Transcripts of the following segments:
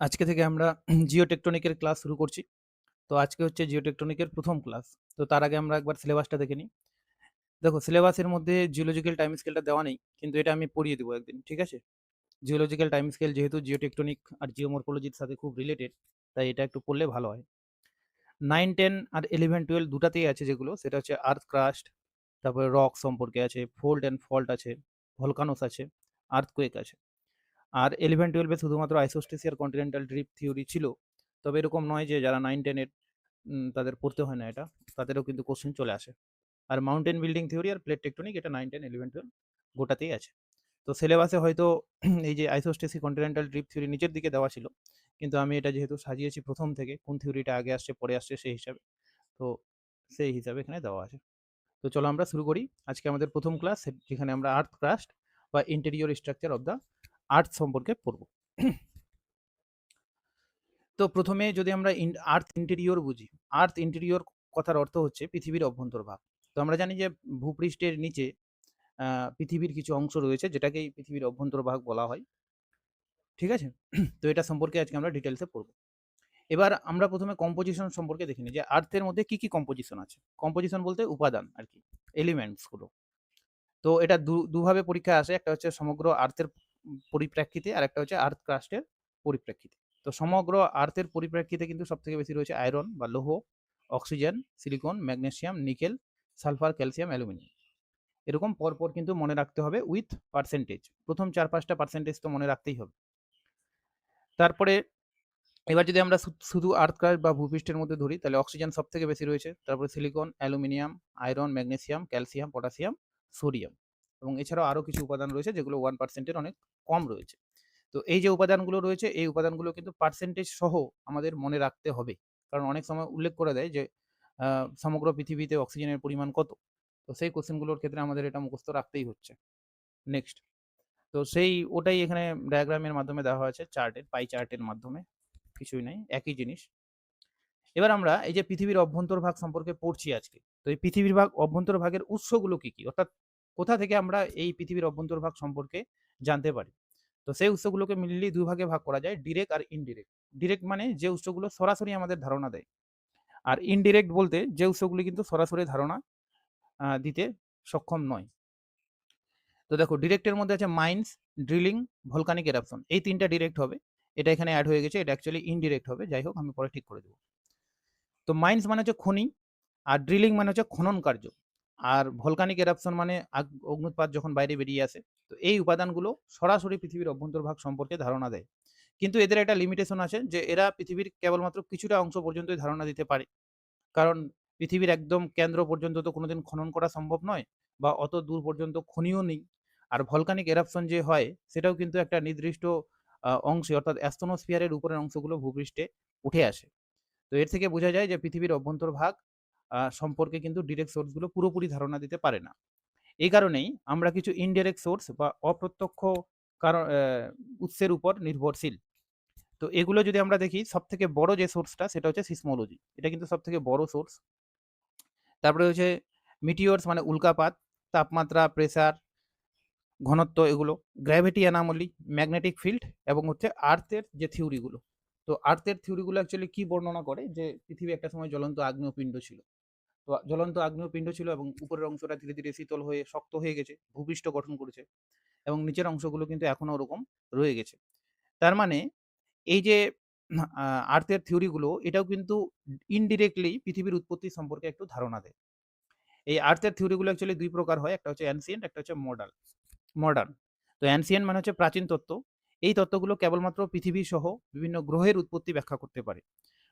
আজকে থেকে আমরা জিওটেকটনিকের ক্লাস শুরু করছি। তো আজকে হচ্ছে জিওটেকটনিকের প্রথম ক্লাস। তো তার আগে আমরা একবার সিলেবাসটা দেখে নিই। দেখো, সিলেবাসের মধ্যে জিওলজিক্যাল টাইম স্কেলটা দেওয়া নেই, কিন্তু এটা আমি পড়িয়ে দেবো একদিন, ঠিক আছে? জিওলজিক্যাল টাইম স্কেল যেহেতু জিওটেকটনিক আর জিওমরফোলজির সাথে খুব রিলেটেড, তাই এটা একটু পড়লে ভালো হয়। 9, 10 আর 11, 12 দুটাতেই আছে যেগুলো, সেটা হচ্ছে আর্থ ক্রাস্ট, তারপরে রক সম্পর্কে আছে, ফোল্ড অ্যান্ড ফল্ট আছে, ভলকানোস আছে, আর্থকুয়েক আছে। আর 11-12 এ শুধুমাত্র আইসোস্টেসিস আর কন্টিনেন্টাল ড্রিফট থিওরি ছিল। তবে এরকম নয় যে যারা 9-10 এর তাদের পড়তে হয় না এটা, তাদেরও কিন্তু কোশ্চেন চলে আসে। আর মাউন্টেন বিল্ডিং থিওরি আর প্লেট টেকটনিক এটা 9, 10, 11, 12 গোটাতেই আছে। তো সিলেবাসে হয়তো এই যে আইসোস্টেসিস কন্টিনেন্টাল ড্রিফট থিওরি নিচের দিকে দেওয়া ছিল, কিন্তু আমি এটা যেহেতু সাজিয়েছি প্রথম থেকে কোন থিওরিটা আগে আসছে পরে আসছে সেই হিসাবে, তো সেই হিসাবে এখানে দেওয়া আছে। তো চলো আমরা শুরু করি। আজকে আমাদের প্রথম ক্লাস, যেখানে আমরা আর্থ ক্রাস্ট বা interior structure of the earth সম্পর্কে পড়ব। তো প্রথমে যদি আমরা আর্থ ইন্টেরিয়র বুঝি, আর্থ ইন্টেরিয়র কথার অর্থ হচ্ছে পৃথিবীর অভ্যন্তরভাগ। তো আমরা জানি যে ভূপৃষ্ঠের নিচে পৃথিবীর কিছু অংশ রয়েছে যেটাকে এই পৃথিবীর অভ্যন্তরভাগ বলা হয়, ঠিক আছে? তো এটা সম্পর্কে আজকে আমরা ডিটেলসে পড়ব। এবার আমরা প্রথমে কম্পোজিশন সম্পর্কে দেখে নিই যে আর্থের মধ্যে কি কি কম্পোজিশন আছে। কম্পোজিশন বলতে উপাদান আর কি, এলিমেন্টস গুলো। তো এটা দুভাবে পরীক্ষায় আসে, একটা হচ্ছে সমগ্র আর্থের পরিপ্রেক্ষিতে, আর একটা হচ্ছে আর্থ ক্রাস্টের পরিপ্রেক্ষিতে। তো সমগ্র আর্থের পরিপ্রেক্ষিতে কিন্তু সব থেকে বেশি রয়েছে আয়রন বা লৌহ, oxygen, silicon, magnesium, nickel, sulphur, calcium, aluminium. এরকম পরপর কিন্তু মনে রাখতে হবে উইথ পার্সেন্টেজ। প্রথম 4-5টা পার্সেন্টেজ তো মনে রাখতেই হবে। তারপরে এবার যদি আমরা শুধু আর্থ ক্রাস্ট বা ভূপৃষ্ঠের মধ্যে ধরি, তাহলে অক্সিজেন সব থেকে বেশি রয়েছে, তারপরে silicon, aluminium, iron, magnesium, calcium, potassium, sodium, এবং এছাড়াও আরও কিছু উপাদান রয়েছে যেগুলো 1%-এর অনেক কম রয়েছে। তো এই যে উপাদানগুলো রয়েছে, এই উপাদানগুলো কিন্তু পার্সেন্টেজ সহ আমাদের মনে রাখতে হবে, কারণ অনেক সময় উল্লেখ করে দেয় যে সমগ্র পৃথিবীতে অক্সিজেনের পরিমাণ কত। তো সেই কোশ্চেনগুলোর ক্ষেত্রে আমাদের এটা মুখস্থ রাখতেই হচ্ছে। নেক্সট, তো সেই ওটাই এখানে ডায়াগ্রামের মাধ্যমে দেওয়া হয়েছে, চার্টের পাই চার্টের মাধ্যমে, কিছুই নাই, একই জিনিস। এবার আমরা এই যে পৃথিবীর অভ্যন্তরভাগ সম্পর্কে পড়ছি আজকে, তো এই পৃথিবীর অভ্যন্তরভাগের উৎসগুলো কি কি, অর্থাৎ কোথা থেকে আমরা এই পৃথিবীর অভ্যন্তরভাগ সম্পর্কে জানতে পারি। তো সেই উৎসগুলোকে মিলিয়ে দুই ভাগে ভাগ করা যায়, ডিরেক্ট আর ইনডিরেক্ট। ডিরেক্ট মানে যে উৎসগুলো সরাসরি আমাদের ধারণা দেয়, আর ইনডিরেক্ট বলতে যে উৎসগুলি কিন্তু সরাসরি ধারণা দিতে সক্ষম নয়। তো দেখো, ডিরেক্টের মধ্যে আছে মাইন্স, ড্রিলিং, ভলকানিক এরাপশন, এই তিনটা ডিরেক্ট হবে। এটা এখানে অ্যাড হয়ে গেছে, এটা অ্যাকচুয়ালি ইনডিরেক্ট হবে, যাই হোক আমি পরে ঠিক করে দেবো। তো মাইন্স মানে হচ্ছে খনি, আর ড্রিলিং মানে হচ্ছে খনন কার্য, আর ভলকানিক এরাপশন মানে অগ্নুৎপাত যখন বাইরে বেরিয়ে আসে। তো এই উপাদানগুলো সরাসরি পৃথিবীর অভ্যন্তরভাগ সম্পর্কে ধারণা দেয়, কিন্তু এদের একটা লিমিটেশন আছে যে এরা পৃথিবীর কেবলমাত্র কিছুটা অংশ পর্যন্তই ধারণা দিতে পারে। কারণ পৃথিবীর একদম কেন্দ্র পর্যন্ত তো কোনোদিন খনন করা সম্ভব নয়, বা অত দূর পর্যন্ত খনিও নেই। আর ভলকানিক এরাপশন যে হয় সেটাও কিন্তু একটা নির্দিষ্ট অংশে, অর্থাৎ অ্যাস্ট্রোনোস্ফিয়ারের উপরের অংশগুলো ভূপৃষ্ঠে উঠে আসে। তো এর থেকে বোঝা যায় যে পৃথিবীর অভ্যন্তরভাগ সম্পর্কে কিন্তু ডিরেক্ট সোর্সগুলো পুরোপুরি ধারণা দিতে পারে না। এই কারণেই আমরা কিছু ইনডিরেক্ট সোর্স বা অপ্রত্যক্ষ কারণ উৎসের উপর নির্ভরশীল। তো এগুলো যদি আমরা দেখি, সব থেকে বড় যে সোর্সটা সেটা হচ্ছে সিসমোলজি, এটা কিন্তু সব থেকে বড় সোর্স। তারপরে হচ্ছে মিটিওরস মানে উল্কাপাত, তাপমাত্রা, প্রেসার, ঘনত্ব, এগুলো গ্র্যাভিটি অ্যানামলি, ম্যাগনেটিক ফিল্ড, এবং হচ্ছে আর্থের যে থিওরিগুলো। তো আর্থের থিওরিগুলো অ্যাকচুয়ালি কি বর্ণনা করে, যে পৃথিবী একটা সময় জ্বলন্ত আগ্নেয়পিণ্ড ছিল। তো জ্বলন্ত আগ্নেয়পিণ্ড ছিল এবং উপরের অংশটা ধীরে ধীরে শীতল হয়ে শক্ত হয়ে গেছে, ভূপৃষ্ঠ গঠন করেছে, এবং নিচের অংশগুলো কিন্তু এখনো ওরকম রয়ে গেছে। তার মানে এই যে আর্থের থিওরিগুলো, এটাও কিন্তু ইনডিরেক্টলি পৃথিবীর উৎপত্তি সম্পর্কে একটু ধারণা দেয়। এই আর্থের থিওরিগুলো অ্যাকচুয়ালি দুই প্রকার হয়, একটা হচ্ছে অ্যানসিয়েন্ট, একটা হচ্ছে মডার্ন। তো অ্যানসিয়েন্ট মানে হচ্ছে প্রাচীন তত্ত্ব। এই তত্ত্বগুলো কেবলমাত্র পৃথিবী সহ বিভিন্ন গ্রহের উৎপত্তি ব্যাখ্যা করতে পারে।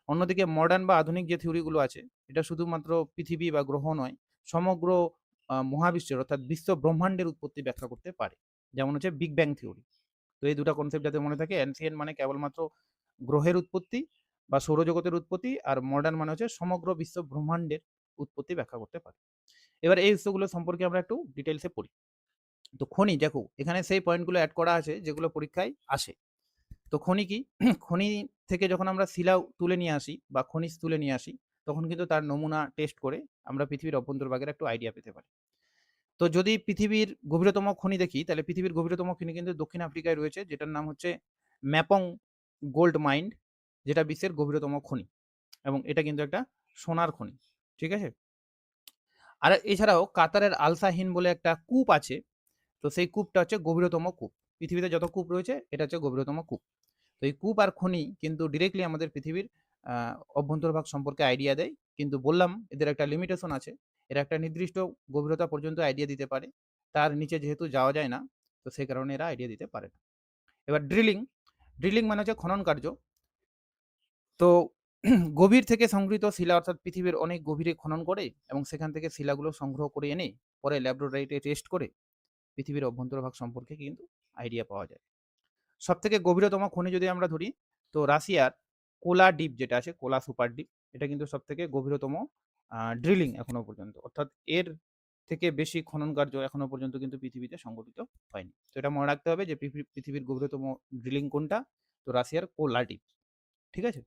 অন্যদিকে মডার্ন বা আধুনিক যে থিওরিগুলো আছে, এটা শুধুমাত্র পৃথিবী বা গ্রহ নয়, সমগ্র মহাবিশ্বের, অর্থাৎ বিশ্ব ব্রহ্মাণ্ডের উৎপত্তি ব্যাখ্যা করতে পারে। যেমন হচ্ছে বিগ ব্যাং থিওরি। তো এই দুটা কনসেপ্ট যাতে মনে থাকে, অ্যানসিয়েন্ট মানে কেবলমাত্র গ্রহের উৎপত্তি বা সৌরজগতের উৎপত্তি, আর মডার্ন মানে হচ্ছে সমগ্র বিশ্ব ব্রহ্মাণ্ডের উৎপত্তি ব্যাখ্যা করতে পারে। এবার এই উৎসগুলো সম্পর্কে আমরা একটু ডিটেলসে পড়ি। তো খনি, দেখো এখানে সেই পয়েন্টগুলো অ্যাড করা আছে যেগুলো পরীক্ষায় আসে। তো খনি কি? খনি থেকে যখন আমরা শিলা তুলে নিয়ে আসি বা খনিজ তুলে নিয়ে আসি, তখন কিন্তু তার নমুনা টেস্ট করে আমরা পৃথিবীর অভ্যন্তরভাগের একটু আইডিয়া পেতে পারি। তো যদি পৃথিবীর গভীরতম খনি দেখি, তাহলে পৃথিবীর গভীরতম খনি কিন্তু দক্ষিণ আফ্রিকায় রয়েছে, যেটার নাম হচ্ছে ম্যাপং গোল্ড মাইন্ড, যেটা বিশ্বের গভীরতম খনি, এবং এটা কিন্তু একটা সোনার খনি, ঠিক আছে। আর এছাড়াও কাতারের আলসাহিন বলে একটা কূপ আছে, তো সেই কূপটা হচ্ছে গভীরতম কূপ। পৃথিবীতে যত কূপ রয়েছে এটা হচ্ছে গভীরতম কূপ। তো এই কূপ আর খনি কিন্তু ডিরেক্টলি আমাদের পৃথিবীর অভ্যন্তরভাগ সম্পর্কে আইডিয়া দেয়, কিন্তু বললাম এদের একটা লিমিটেশন আছে। এরা একটা নির্দিষ্ট গভীরতা পর্যন্ত আইডিয়া দিতে পারে, তার নিচে যেহেতু যাওয়া যায় না, তো সেই কারণে এরা আইডিয়া দিতে পারে না। এবার ড্রিলিং, ড্রিলিং মানে হচ্ছে খনন কার্য। তো গভীর থেকে সংগৃহীত শিলা, অর্থাৎ পৃথিবীর অনেক গভীরে খনন করে এবং সেখান থেকে শিলাগুলো সংগ্রহ করে এনে পরে ল্যাবরেটরিতে টেস্ট করে পৃথিবীর অভ্যন্তরভাগ সম্পর্কে কিন্তু আইডিয়া পাওয়া যায়। সব থেকে গভীরতম খনি যদি আমরা ধরি, তো রাশিয়ার কোলা ডিপ যেটা আছে, কোলা সুপার ডিপ, এটা কিন্তু সব থেকে গভীরতম ড্রিলিং এখনো পর্যন্ত, অর্থাৎ এর থেকে বেশি খনন কার্য এখনো পর্যন্ত কিন্তু পৃথিবীতে সংঘটিত হয়নি। তো এটা মনে রাখতে হবে যে পৃথিবীর গভীরতম ড্রিলিং কোনটা, তো রাশিয়ার কোলা ডিপ, ঠিক আছে।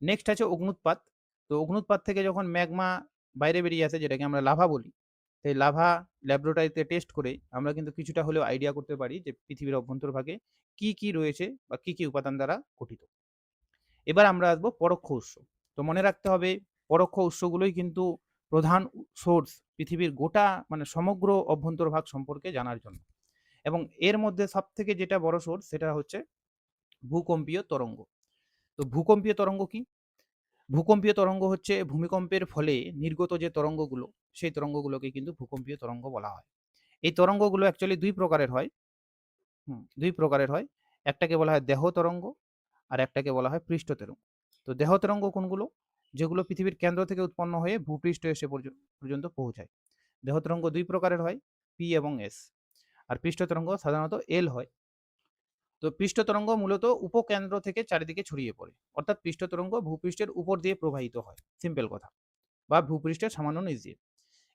নেক্সট আছে অগ্নুৎপাত। তো অগ্নুৎপাত থেকে যখন ম্যাগমা বাইরে বেরিয়ে আসে, যেটাকে আমরা লাভা বলি, সেই লাভা ল্যাবরেটরিতে টেস্ট করে আমরা কিন্তু কিছুটা হলেও আইডিয়া করতে পারি যে পৃথিবীর অভ্যন্তরভাগে কি কি রয়েছে বা কি কি উপাদান দ্বারা গঠিত। এবার আমরা আসবো পরোক্ষ উৎস। তো মনে রাখতে হবে পরোক্ষ উৎসগুলোই কিন্তু প্রধান সোর্স পৃথিবীর গোটা মানে সমগ্র অভ্যন্তরভাগ সম্পর্কে জানার জন্য, এবং এর মধ্যে সব থেকে যেটা বড় সোর্স সেটা হচ্ছে ভূকম্পীয় তরঙ্গ। তো ভূকম্পীয় তরঙ্গ কি? ভূকম্পীয় তরঙ্গ হচ্ছে ভূমিকম্পের ফলে নির্গত যে তরঙ্গগুলো, সেই তরঙ্গগুলোকে কিন্তু ভূকম্পীয় তরঙ্গ বলা হয়। এই তরঙ্গগুলো অ্যাকচুয়ালি দুই প্রকারের হয়। দুই প্রকারের হয়। একটাকে বলা হয় দেহ তরঙ্গ, আর একটাকে বলা হয় পৃষ্ঠ তরঙ্গ। তো দেহ তরঙ্গ কোনগুলো? যেগুলো পৃথিবীর কেন্দ্র থেকে উৎপন্ন হয়ে ভূপৃষ্ঠে এসে পর্যন্ত পৌঁছায়। দেহ তরঙ্গ দুই প্রকারের হয়, পি এবং এস। আর পৃষ্ঠ তরঙ্গ সাধারণত এল হয়। তো পৃষ্ঠ তরঙ্গ মূলত উপকেন্দ্র থেকে চারিদিকে ছড়িয়ে পড়ে, অর্থাৎ পৃষ্ঠ তরঙ্গ ভূপৃষ্ঠের উপর দিয়ে প্রবাহিত হয়, সিম্পল কথা, বা ভূপৃষ্ঠের সামান্য নিচ দিয়ে।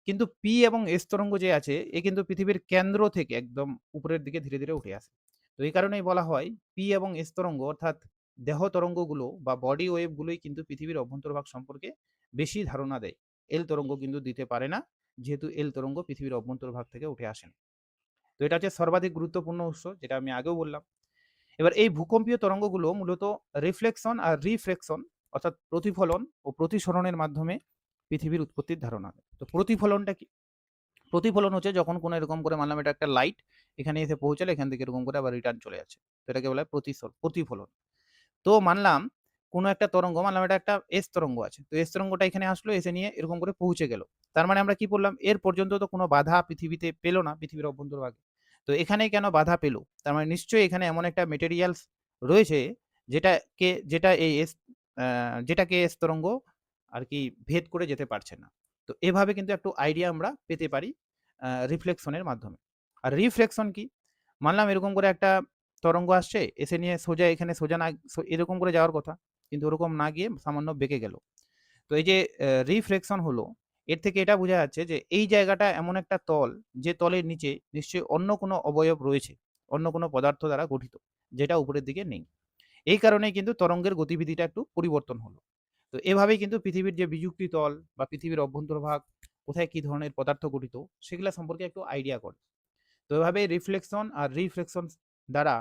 কিন্তু পি এবং এস তরঙ্গ যে আছে, এ কিন্তু পৃথিবীর কেন্দ্র থেকে একদম উপরের দিকে ধীরে ধীরে উঠে আসে। তো এই কারণেই বলা হয় পি এবং এস তরঙ্গ, অর্থাৎ দেহ তরঙ্গগুলো বা বডি ওয়েভগুলোই কিন্তু পৃথিবীর অভ্যন্তরভাগ সম্পর্কে বেশি ধারণা দেয়। এল তরঙ্গ কিন্তু দিতে পারে না, যেহেতু এল তরঙ্গ পৃথিবীর অভ্যন্তরভাগ থেকে উঠে আসে না। তো এটা হচ্ছে সর্বাধিক গুরুত্বপূর্ণ উৎস, যেটা আমি আগেও বললাম। এবার এই ভূকম্পীয় তরঙ্গগুলো মূলত রিফ্লেকশন আর রিফ্রেকশন, অর্থাৎ প্রতিফলন ও প্রতিসরণের মাধ্যমে পৃথিবীর উৎপত্তির ধারণা দেয়। তো প্রতিফলনটা কি? প্রতিফলন হচ্ছে যখন কোনো এরকম করে মানলাম এটা একটা লাইট, এখানে এসে পৌঁছালে এখান থেকে এরকম করে আবার রিটার্ন চলে যাচ্ছে, তো এটাকে বলা হয় প্রতিফলন। তো মানলাম কোনো একটা তরঙ্গ, মানলাম এটা একটা এস তরঙ্গ আছে, তো এস তরঙ্গটা এখানে আসলো, এসে নিয়ে এরকম করে পৌঁছে গেল। তার মানে আমরা কি বললাম, এর পর্যন্ত তো কোনো বাধা পৃথিবীতে পেলো না, পৃথিবীর অভ্যন্তরভাগে। তো এখানে কেন বাধা পেল? তার মানে নিশ্চয়ই এখানে এমন একটা মেটেরিয়ালস রয়েছে যেটা এই এস যেটাকে এস তরঙ্গ আর কি ভেদ করে যেতে পারছে না। তো এভাবে কিন্তু একটু আইডিয়া আমরা পেতে পারি রিফ্লেকশনের মাধ্যমে। আর রিফ্লেকশন কি? মানলাম এরকম করে একটা তরঙ্গ আসছে, এসে নিয়ে সোজা এখানে সোজা না এরকম করে যাওয়ার কথা, কিন্তু ওরকম না গিয়ে সামান্য বেঁকে গেল। তো এই যে রিফ্লেকশন হলো, এর থেকে এটা বোঝা যাচ্ছে যে এই জায়গাটা এমন একটা তল, যে তলের নিচে নিশ্চয়ই অন্য কোনো অবয়ব রয়েছে, অন্য কোনো পদার্থ দ্বারা গঠিত, যেটা উপরের দিকে নেই। এই কারণেই কিন্তু তরঙ্গের গতিবিধিটা একটু পরিবর্তন হলো। তো এভাবেই কিন্তু পৃথিবীর যে বিযুক্তি তল বা পৃথিবীর অভ্যন্তরভাগ কোথায় কি ধরনের পদার্থ গঠিত, সেগুলা সম্পর্কে একটু আইডিয়া করে। তো এভাবে রিফ্লেকশন আর রিফ্লেকশন দ্বারা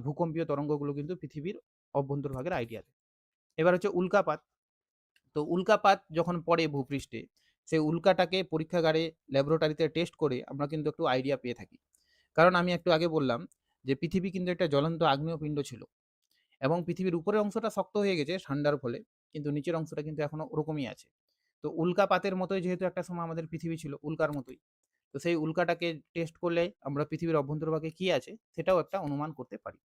ভূকম্পীয় তরঙ্গগুলো কিন্তু পৃথিবীর অভ্যন্তরভাগের আইডিয়া দেয়। এবার হচ্ছে উল্কাপাত। তো উল্কাপাত যখন পড়ে ভূপৃষ্ঠে, সেই উল্কাটাকে পরীক্ষাগারে ল্যাবরেটরিতে টেস্ট করে আমরা কিন্তু একটু আইডিয়া পেয়ে থাকি। কারণ আমি একটু আগে বললাম যে পৃথিবী কিন্তু একটা জ্বলন্ত আগ্নেয়পিণ্ড ছিল, এবং পৃথিবীর উপরের অংশটা শক্ত হয়ে গেছে ঠান্ডার ফলে, কিন্তু নিচের অংশটা কিন্তু এখনো ওরকমই আছে। তো উল্কাপাতের মতোই যেহেতু একটা সময় আমাদের পৃথিবী ছিল উল্কার মতোই, তো সেই উল্কাটাকে টেস্ট করলে আমরা পৃথিবীর অভ্যন্তরভাগে কি আছে সেটাও একটা অনুমান করতে পারি।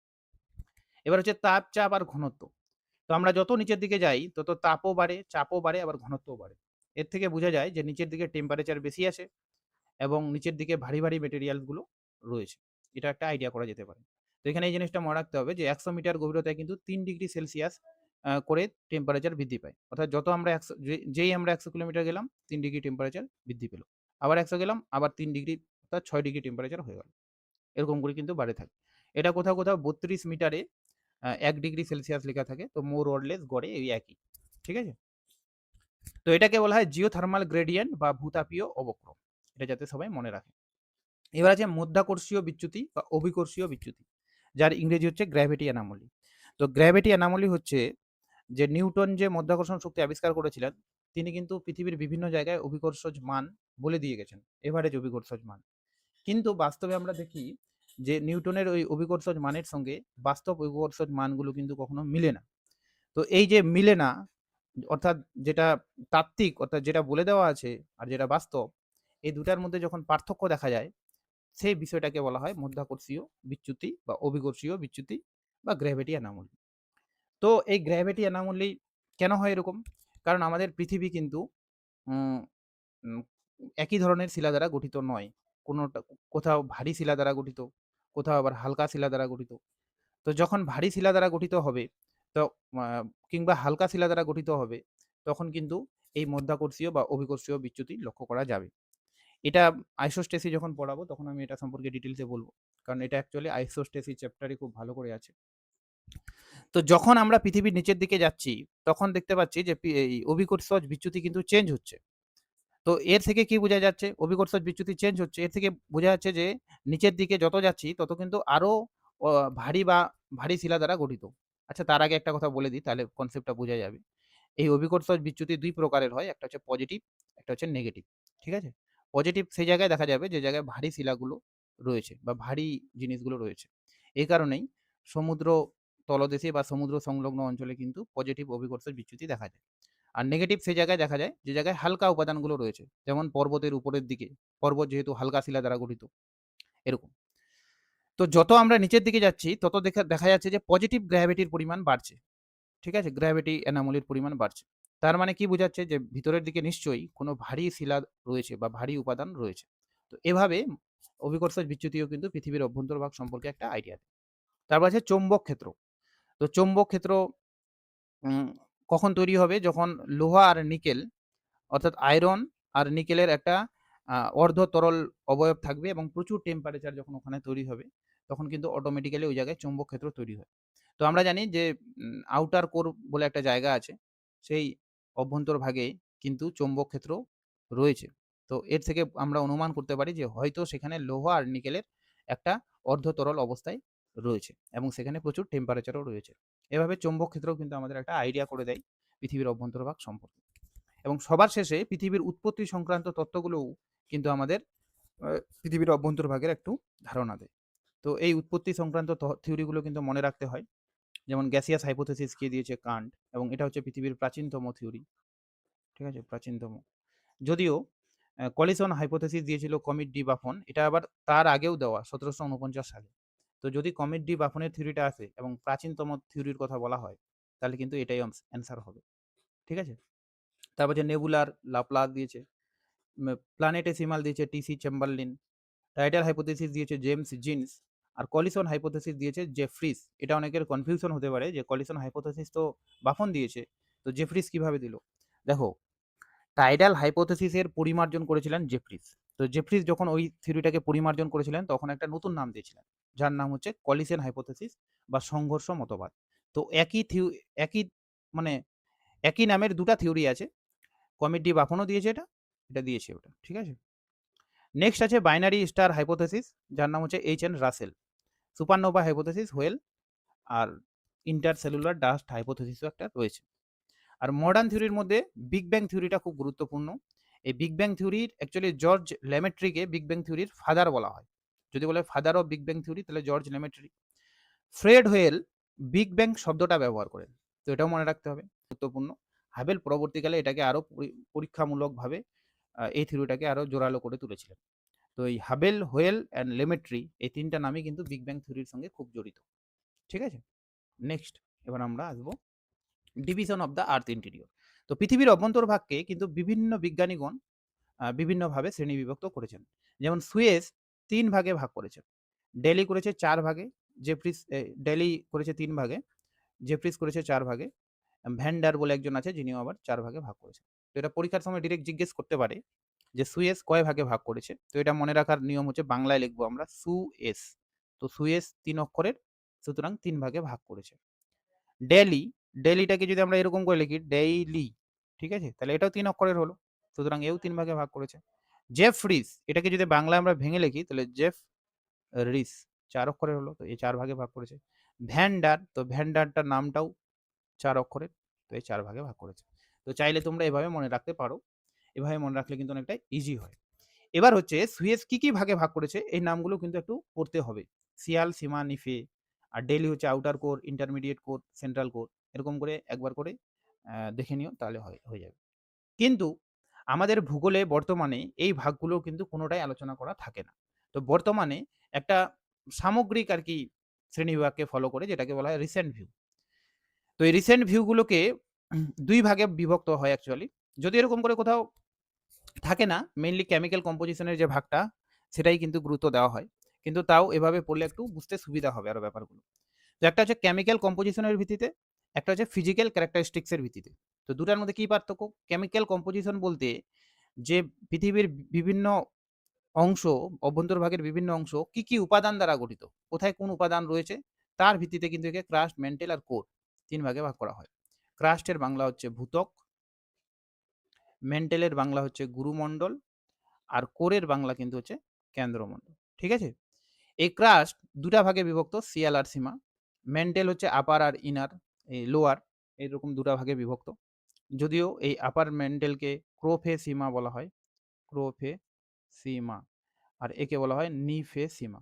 এবার হচ্ছে তাপ, চাপ আর ঘনত্ব। তো আমরা যত নিচের দিকে যাই তত তাপও বাড়ে, চাপও বাড়ে, আবার ঘনত্বও বাড়ে। এর থেকে বোঝা যায় যে নিচের দিকে টেম্পারেচার বেশি আছে এবং নিচের দিকে ভারী ভারী মেটেরিয়ালসগুলো রয়েছে। এটা একটা আইডিয়া করা যেতে পারে। তো এখানে এই জিনিসটা মনে রাখতে হবে যে ১০০ মিটার গভীরতায় কিন্তু ৩ ডিগ্রি সেলসিয়াস করে টেম্পারেচার বৃদ্ধি পায়। অর্থাৎ যত আমরা ১০০ যেই আমরা ১০০ কিলোমিটার গেলাম ৩ ডিগ্রি টেম্পারেচার বৃদ্ধি পেল। আবার ১০০ গেলাম আবার ৩ ডিগ্রি, অর্থাৎ ৬ ডিগ্রি টেম্পারেচার হয়ে গেল। এরকম করে কিন্তু বাড়ে থাকে। এটা কোথাও কোথাও ৩২ মিটারে ১ ডিগ্রি সেলসিয়াস লেখা থাকে। তো মোর অর লেস গড়ে এই একই। ঠিক আছে? তো এটাকে বলা হয় জিওথার্মাল গ্রেডিয়েন্ট বা ভূতাপীয় অবক্রম। এটা যাতে সবাই মনে রাখে। এবার আছে মধ্যাকর্ষীয় বিচ্যুতি বা অভিকর্ষীয় বিচ্যুতি, যার ইংরেজি হচ্ছে গ্র্যাভিটি অ্যানোমালি। তো গ্র্যাভিটি অ্যানোমালি হচ্ছে যে নিউটন যে মাধ্যাকর্ষণ শক্তি আবিষ্কার করেছিলেন, তিনি কিন্তু পৃথিবীর বিভিন্ন জায়গায় অভিকর্ষজ মান বলে দিয়ে গেছেন, এভারেজ অভিকর্ষজ মান। কিন্তু বাস্তবে আমরা দেখি যে নিউটনের ওই অভিকর্ষজ মানের সঙ্গে বাস্তব অভিকর্ষজ মানগুলো কিন্তু কখনো মিলে না। তো এই যে মিলে না, অর্থাৎ যেটা তাত্ত্বিক, অর্থাৎ যেটা বলে দেওয়া আছে আর যেটা বাস্তব, এই দুটার মধ্যে যখন পার্থক্য দেখা যায়, সেই বিষয়টাকে বলা হয় মধ্যাকর্ষীয় বিচ্যুতি বা অভিকর্ষীয় বিচ্যুতি বা গ্র্যাভিটি অ্যানোমালি। তো এই গ্র্যাভিটি অ্যানোমালি কেন হয় এরকম? কারণ আমাদের পৃথিবী কিন্তু উম, উম, একই ধরনের শিলা দ্বারা গঠিত নয়। কোনোটা কোথাও ভারী শিলা দ্বারা গঠিত, কোথাও আবার হালকা শিলা দ্বারা গঠিত। তো যখন ভারী শিলা দ্বারা গঠিত হবে, তো কিংবা হালকা শিলা দ্বারা গঠিত হবে, তখন কিন্তু এই মধ্যাকর্ষীয় বা অভিকর্ষীয় বিচ্যুতি লক্ষ্য করা যাবে। এটা আইসোস্টেসি যখন পড়াবো তখন আমি এটা সম্পর্কে ডিটেলসে বলবো, কারণ এটা অ্যাকচুয়ালি আইসোস্টেসি চ্যাপ্টারে খুব ভালো করে আছে। তো যখন আমরা পৃথিবীর নিচের দিকে যাচ্ছি, তখন দেখতে পাচ্ছি যে এই অভিকর্ষজ বিচ্যুতি কিন্তু চেঞ্জ হচ্ছে। তো এর থেকে কি বোঝা যাচ্ছে? অভিকর্ষজ বিচ্যুতি চেঞ্জ হচ্ছে। এর থেকে বোঝা যাচ্ছে যে নিচের দিকে যত যাচ্ছি তত কিন্তু আরো অ ভারী বা ভারী শিলা দ্বারা গঠিত। আচ্ছা, তার আগে একটা কথা বলে দিই, তাহলে কনসেপ্টটা বোঝা যাবে। এই অভিকর্ষজ বিচ্যুতি ২ প্রকারের হয়। একটা হচ্ছে পজিটিভ, একটা হচ্ছে নেগেটিভ। ঠিক আছে? পজিটিভ সেই জায়গায় দেখা যাবে যে জায়গায় ভারী শিলাগুলো রয়েছে বা ভারী জিনিসগুলো রয়েছে। এই কারণেই সমুদ্র তলদেশে বা সমুদ্র সংলগ্ন অঞ্চলে কিন্তু পজিটিভ অভিকর্ষজ বিচ্যুতি দেখা যায়। আর নেগেটিভ সেই জায়গায় দেখা যায় যে জায়গায় হালকা উপাদানগুলো রয়েছে। যেমন পর্বতের উপরের দিকে, পর্বত যেহেতু হালকা শিলা দ্বারা গঠিত, এরকম। তো যত আমরা নিচের দিকে যাচ্ছি তত দেখা যাচ্ছে যে পজিটিভ গ্র্যাভিটির পরিমাণ বাড়ছে। ঠিক আছে? গ্র্যাভিটি অ্যানোমালির পরিমাণ বাড়ছে। তার মানে কি বোঝাচ্ছে? যে ভিতরের দিকে নিশ্চয়ই কোনো ভারী শিলা রয়েছে বা ভারী উপাদান রয়েছে। তো এভাবে অভিকর্ষজ বিচ্যুতিও কিন্তু পৃথিবীর অভ্যন্তরভাগ সম্পর্কে একটা আইডিয়া দেয়। তারপর আছে চৌম্বক ক্ষেত্র। তো চৌম্বক ক্ষেত্র উম কখন তৈরি হবে? যখন লোহা আর নিকেল, অর্থাৎ আয়রন আর নিকেলের একটা অর্ধ তরল অবয়ব থাকবে এবং প্রচুর টেম্পারেচার যখন ওখানে তৈরি হবে, তখন কিন্তু অটোমেটিক্যালি ওই জায়গায় চৌম্বক ক্ষেত্র তৈরি হয়। তো আমরা জানি যে আউটার কোর বলে একটা জায়গা আছে। সেই অভ্যন্তরভাগে কিন্তু চৌম্বক ক্ষেত্র রয়েছে। তো এর থেকে আমরা অনুমান করতে পারি যে হয়তো সেখানে লোহা আর নিকেলের একটা অর্ধ তরল অবস্থায় রয়েছে এবং সেখানে প্রচুর টেম্পারেচারও রয়েছে। এভাবে চৌম্বক ক্ষেত্রও কিন্তু আমাদের একটা আইডিয়া করে দেয় পৃথিবীর অভ্যন্তরভাগ সম্পর্কে। এবং সবার শেষে পৃথিবীর উৎপত্তি সংক্রান্ত তত্ত্বগুলোও কিন্তু আমাদের পৃথিবীর অভ্যন্তরভাগের একটু ধারণা দেয়। তো এই উৎপত্তি সংক্রান্ত থিওরিগুলো কিন্তু মনে রাখতে হয়। যেমন গ্যাসিয়াস হাইপোথেসিস কে দিয়েছে কান্ট, এবং এটা হচ্ছে পৃথিবীর প্রাচীনতম থিওরি। ঠিক আছে? প্রাচীনতম। যদিও কলিশন হাইপোথেসিস দিয়েছিল কমিট ডি বাফন, এটা আবার তার আগেও দেওয়া ১৭৪৯ সালে। তো যদি কমিট ডি বাফনের থিওরিটা আসে এবং প্রাচীনতম থিওরির কথা বলা হয়, তাহলে কিন্তু এটাই অ্যান্সার হবে। ঠিক আছে? তারপর যে নেবুলার লাপ্লাস দিয়েছে, প্ল্যানেটেসিমাল দিয়েছে টিসি চেম্বারলিন, টাইডাল হাইপোথেসিস দিয়েছে জেমস জিন্স, আর কলিশন হাইপোথেসিস দিয়েছে জেফ্রিস। এটা অনেকের কনফিউশন হতে পারে যে কলিশন হাইপোথেসিস তো বাফন দিয়েছে, তো জেফ্রিস কিভাবে দিল? দেখো, টাইডাল হাইপোথেসিসের পরিমার্জন করেছিলেন জেফ্রিস। তো জেফ্রিস যখন ওই থিওরিটাকে পরিমার্জন করেছিলেন তখন একটা নতুন নাম দিয়েছিলেন, যার নাম হচ্ছে কলিশন হাইপোথেসিস বা সংঘর্ষ মতবাদ। তো একই মানে একই নামের দুটা থিওরি আছে। কমিট ডি বাফনও দিয়েছে এটা, এটা দিয়েছে ওটা। ঠিক আছে? নেক্সট আছে বাইনারি স্টার হাইপোথেসিস, যার নাম হচ্ছে H N Russell. Supernova hypothesis Hoyle, আর ইন্টারসেলুলার ডাস্ট হাইপোথেসিসও একটা রয়েছে। আর মডার্ন থিওরির মধ্যে বিগ ব্যাং থিওরিটা খুব গুরুত্বপূর্ণ। এই বিগ ব্যাং থিওরির অ্যাকচুয়ালি জর্জ ল্যামেট্রিকে বিগ ব্যাং থিওরির ফাদার বলা হয়। যদি বলে father of big bang theory, তাহলে George Lemaitre. Fred Hoyle big bang শব্দটা ব্যবহার করেন। তো এটাও মনে রাখতে হবে, গুরুত্বপূর্ণ। হাবেল পরবর্তীকালে এটাকে আরও পরীক্ষামূলকভাবে এই থিওরিটাকে আরও জোরালো করে তুলেছিলেন। তো এই হাবেল, হোয়েল অ্যান্ড লেমেট্রি, এই তিনটা নামই কিন্তু বিগ ব্যাং থিওরির সঙ্গে খুব জড়িত। ঠিক আছে? নেক্সট, এবার আমরা আসবো division of the earth interior. তো পৃথিবীর অভ্যন্তরভাগকে কিন্তু বিভিন্ন বিজ্ঞানীগণ বিভিন্নভাবে শ্রেণীবিভক্ত করেছেন। যেমন সুয়েজ ৩ ভাগে ভাগ করেছেন। ডেলি করেছে ৪ ভাগে, ডেলি করেছে ৩ ভাগে, জেফ্রিস করেছে ৪ ভাগে, ভ্যান্ডার বলে একজন আছে যিনিও আবার ৪ ভাগে ভাগ করেছেন। তো এটা পরীক্ষার সময় ডিরেক্ট জিজ্ঞেস করতে পারে যে সুয়েজ কয় ভাগে ভাগ করেছে। তো এটা মনে রাখার নিয়ম হচ্ছে বাংলায় লিখবো আমরা সুয়েজ। তো সুয়েজ ৩ অক্ষরের, সুতরাং ৩ ভাগে ভাগ করেছে। ডেলি, ডেলিটাকে যদি আমরা এরকম করে লিখি ডেইলি, ঠিক আছে? তাহলে এটাও ৩ অক্ষরের হলো। সুতরাং এও ৩ ভাগে ভাগ করেছে। জেফ্রিস, এটাকে যদি বাংলায় আমরা ভেঙে লিখি তাহলে জেফ রিস, ৪ অক্ষরের হলো। তো এই ৪ ভাগে ভাগ করেছে। ভ্যান্ডার, তো ভ্যান্ডারটার নামটাও 4 অক্ষরের। তো এই 4 ভাগে ভাগ করেছে। তো চাইলে তোমরা এভাবে মনে রাখতে পারো। এভাবে মনে রাখলে কিন্তু অনেকটা ইজি হয়। এবার হচ্ছে সুয়েজ কি ভাগে ভাগ করেছে এই নামগুলো কিন্তু একটু পড়তে হবে। সিয়াল, সীমা, নিফে আর ডেইলি হচ্ছে outer core, intermediate core, central core এরকম করে একবার করে দেখে নিও তাহলে হয়ে যাবে। কিন্তু আমাদের ভূগোলে বর্তমানে এই ভাগগুলো কিন্তু কোনোটাই আলোচনা করা থাকে না। তো বর্তমানে একটা সামগ্রিক আরকি শ্রেণীবিভাগকে ফলো করে যেটাকে বলা হয় রিসেন্ট ভিউ। তো এই রিসেন্ট ভিউগুলোকে ২ ভাগে বিভক্ত হয় অ্যাকচুয়ালি। যদি এরকম করে কোথাও থাকে না, মেইনলি কেমিক্যাল কম্পোজিশন এর যে ভাগটা সেটাই কিন্তু গুরুত্ব দেওয়া হয়। কিন্তু তাও এভাবে পড়লে একটু বুঝতে সুবিধা হবে আরো ব্যাপারগুলো। তো একটা হচ্ছে কেমিক্যাল কম্পোজিশন এর ভিত্তিতে, একটা হচ্ছে ফিজিক্যাল ক্যারেক্টারিস্টিক্স এর ভিত্তিতে। তো দুটার মধ্যে কি পার্থক্য? কেমিক্যাল কম্পোজিশন বলতে যে পৃথিবীর বিভিন্ন অংশ, অভ্যন্তরভাগের বিভিন্ন অংশ কি উপাদান দ্বারা গঠিত, কোথায় কোন উপাদান রয়েছে তার ভিত্তিতে কিন্তু একে ক্রাস্ট, ম্যান্টেল আর কোর ৩ ভাগে ভাগ করা হয়। ক্রাস্টের বাংলা হচ্ছে ভূত্বক, ম্যান্টেলের বাংলা হচ্ছে গুরুমণ্ডল আর কোরের বাংলা কিন্তু হচ্ছে কেন্দ্রমণ্ডল। ঠিক আছে? এই ক্রাস্ট ২ টা ভাগে বিভক্ত সিয়াল আর সীমা। ম্যান্টেল হচ্ছে আপার আর ইনার, এই লোয়ার এরকম ২ টা ভাগে বিভক্ত। যদিও এই আপার ম্যান্টেলকে ক্রোফেসিমা বলা হয়, ক্রোফেসিমা। আর একে বলা হয় নিফেসিমা।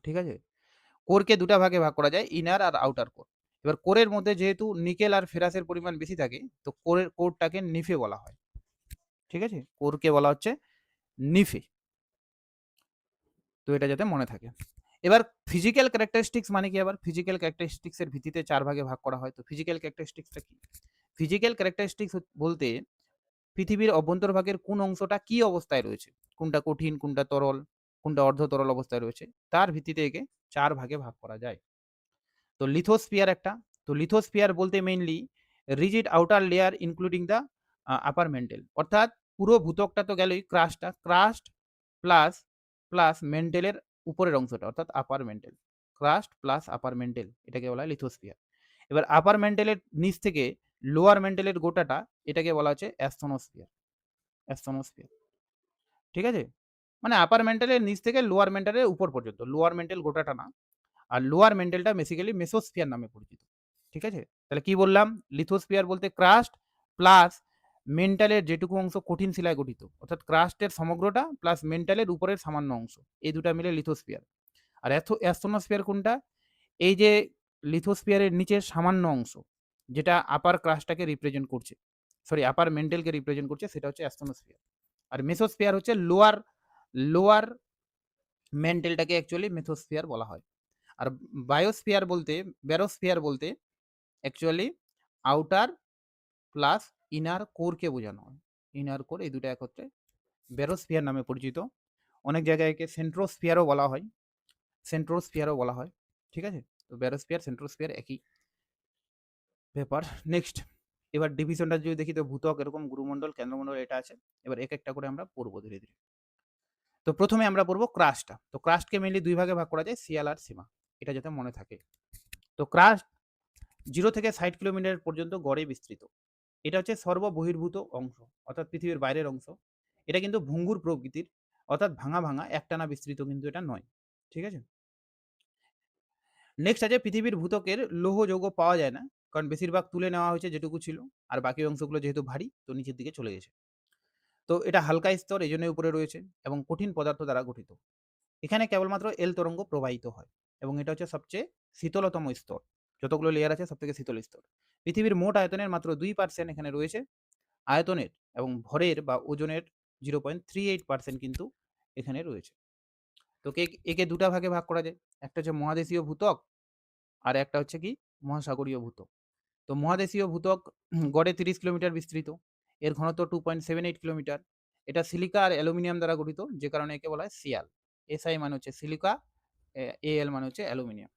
ঠিক আছে? কোরকে ২ টা ভাগে ভাগ করা যায়, ইনার আর আউটার কোর। এবার কোরের মধ্যে যেহেতু নিকেল আর ফেরাসের পরিমাণ বেশি থাকে, তো কোরটাকে নিফে বলা হয়। ঠিক আছে? কোরকে বলা হচ্ছে নিফে। তো এটা যাতে মনে থাকে। এবার ফিজিক্যাল ক্যারেক্টারিস্টিক্স মানে কি আবার? ফিজিক্যাল ক্যারেক্টারিস্টিক্স এর ভিত্তিতে ৪ ভাগে ভাগ করা হয়। তো ফিজিক্যাল ক্যারেক্টারিস্টিক্সটা কি? ফিজিক্যাল ক্যারেক্টারিস্টিক্স বলতে পৃথিবীর অভ্যন্তরভাগের কোন অংশটা কি অবস্থায় রয়েছে, কোনটা কঠিন, কোনটা তরল, কোনটা অর্ধ তরল অবস্থায় রয়েছে, তার ভিত্তিতে একে ৪ ভাগে ভাগ করা যায়। তো লিথোস্ফিয়ার একটা, তো লিথোস্ফিয়ার বলতে mainly rigid outer layer including the upper mental, অর্থাৎ পুরো ভূত্বকটা তো গেলই, ক্রাস্ট প্লাস মেন্টেলের উপরের অংশটা অর্থাৎ আপার মেন্টেল, ক্রাস্ট প্লাস আপার মেন্টেল এটাকে বলা হয় লিথোস্ফিয়ার। এবার আপার মেন্টেলের নিচ থেকে লোয়ার মেন্টেলের গোটাটা এটাকে বলা হচ্ছে অ্যাস্তনোস্ফিয়ার। ঠিক আছে? মানে আপার মেন্টালের নিচ থেকে লোয়ার মেন্টালের উপর পর্যন্ত। লোয়ার মেন্টাল গোটাটা না। আর লোয়ার মেন্টালটা বেসিক্যালি মেসোস্ফিয়ার নামে পরিচিত। ঠিক আছে? তাহলে কি বললাম? লিথোস্ফিয়ার বলতে ক্রাস্ট প্লাস মেন্টালের যেটুকু অংশ কঠিন শিলায় গঠিত। অর্থাৎ ক্রাস্টের সমগ্রটা প্লাস মেন্টালের উপরের সামান্য অংশ। এই ২ টা মিলে লিথোস্ফিয়ার। আর অ্যাস্তনোস্ফিয়ার কোনটা? এই যে লিথোস্ফিয়ারের নিচের সামান্য অংশ, যেটা আপার ক্রাস্টটাকে রিপ্রেজেন্ট করছে। সরি, আপার মেন্টালকে রিপ্রেজেন্ট করছে সেটা হচ্ছে অ্যাস্তনোস্ফিয়ার। আর মেসোস্ফিয়ার হচ্ছে লোয়ার মেন্টেলটাকে অ্যাকচুয়ালি মেসোস্ফিয়ার বলা হয়। আর ব্যারোস্ফিয়ার বলতে অ্যাকচুয়ালি আউটার প্লাস ইনার কোরকে বোঝানো হয়। ইনার কোর এই ২ টা একত্রে ব্যারোস্ফিয়ার নামে পরিচিত। অনেক জায়গায় একে সেন্ট্রোস্ফিয়ারও বলা হয়। ঠিক আছে? তো ব্যারোস্ফিয়ার, সেন্ট্রোস্ফিয়ার একই ব্যাপার। নেক্সট, এবার ডিভিশনটা যদি দেখি তো ভূত্বক এরকম গুরুমণ্ডল, কেন্দ্রমণ্ডল এটা আছে। এবার একটা করে আমরা পড়ব ধীরে, ধীরে। তো প্রথমে আমরা পড়ব ক্রাস্টটা। তো ক্রাস্টকে মেইনলি ২ ভাগে ভাগ করা যায়, সিয়াল আর সীমা। এটা যাতে মনে থাকে। তো ক্রাস্ট 0 থেকে ৬০ কিলোমিটার পর্যন্ত গড়ে বিস্তৃত। এটা হচ্ছে সর্ববহির্ভূত অংশ, অর্থাৎ পৃথিবীর বাইরের অংশ। এটা কিন্তু ভঙ্গুর প্রকৃতির, অর্থাৎ ভাঙা একটানা বিস্তৃত কিন্তু এটা নয়। ঠিক আছে? নেক্সট আছে পৃথিবীর ভূত্বকের লৌহ যৌগ পাওয়া যায় না। কারণ বেশিরভাগ তুলে নেওয়া হয়েছে যেটুকু ছিল। আর বাকি অংশগুলো যেহেতু ভারী তো নিচের দিকে চলে গেছে। তো এটা হালকা স্তর এজন্যই উপরে রয়েছে এবং কঠিন পদার্থ দ্বারা গঠিত। এখানে কেবলমাত্র এল তরঙ্গ প্রবাহিত হয় এবং এটা হচ্ছে সবচেয়ে শীতলতম স্তর। যতগুলো লেয়ার আছে সবথেকে শীতল স্তর। পৃথিবীর মোট আয়তনের মাত্র 2% এখানে রয়েছে। আয়তনের এবং ভরের বা ওজনের 0.38% কিন্তু এখানে রয়েছে। তো একে ২ টা ভাগে ভাগ করা যায়। একটা হচ্ছে মহাদেশীয় ভূত্বক আর একটা হচ্ছে কি মহাসাগরীয় ভূত্বক। তো মহাদেশীয় ভূত্বক গড়ে ৩০ কিলোমিটার বিস্তৃত। এর ঘনত্ব 2.78 কিলোমিটার। এটা সিলিকা আর অ্যালুমিনিয়াম দ্বারা গঠিত, যে কারণে একে বলা হয় সিয়াল। SI মানে হচ্ছে সিলিকা, AL মানে হচ্ছে অ্যালুমিনিয়াম।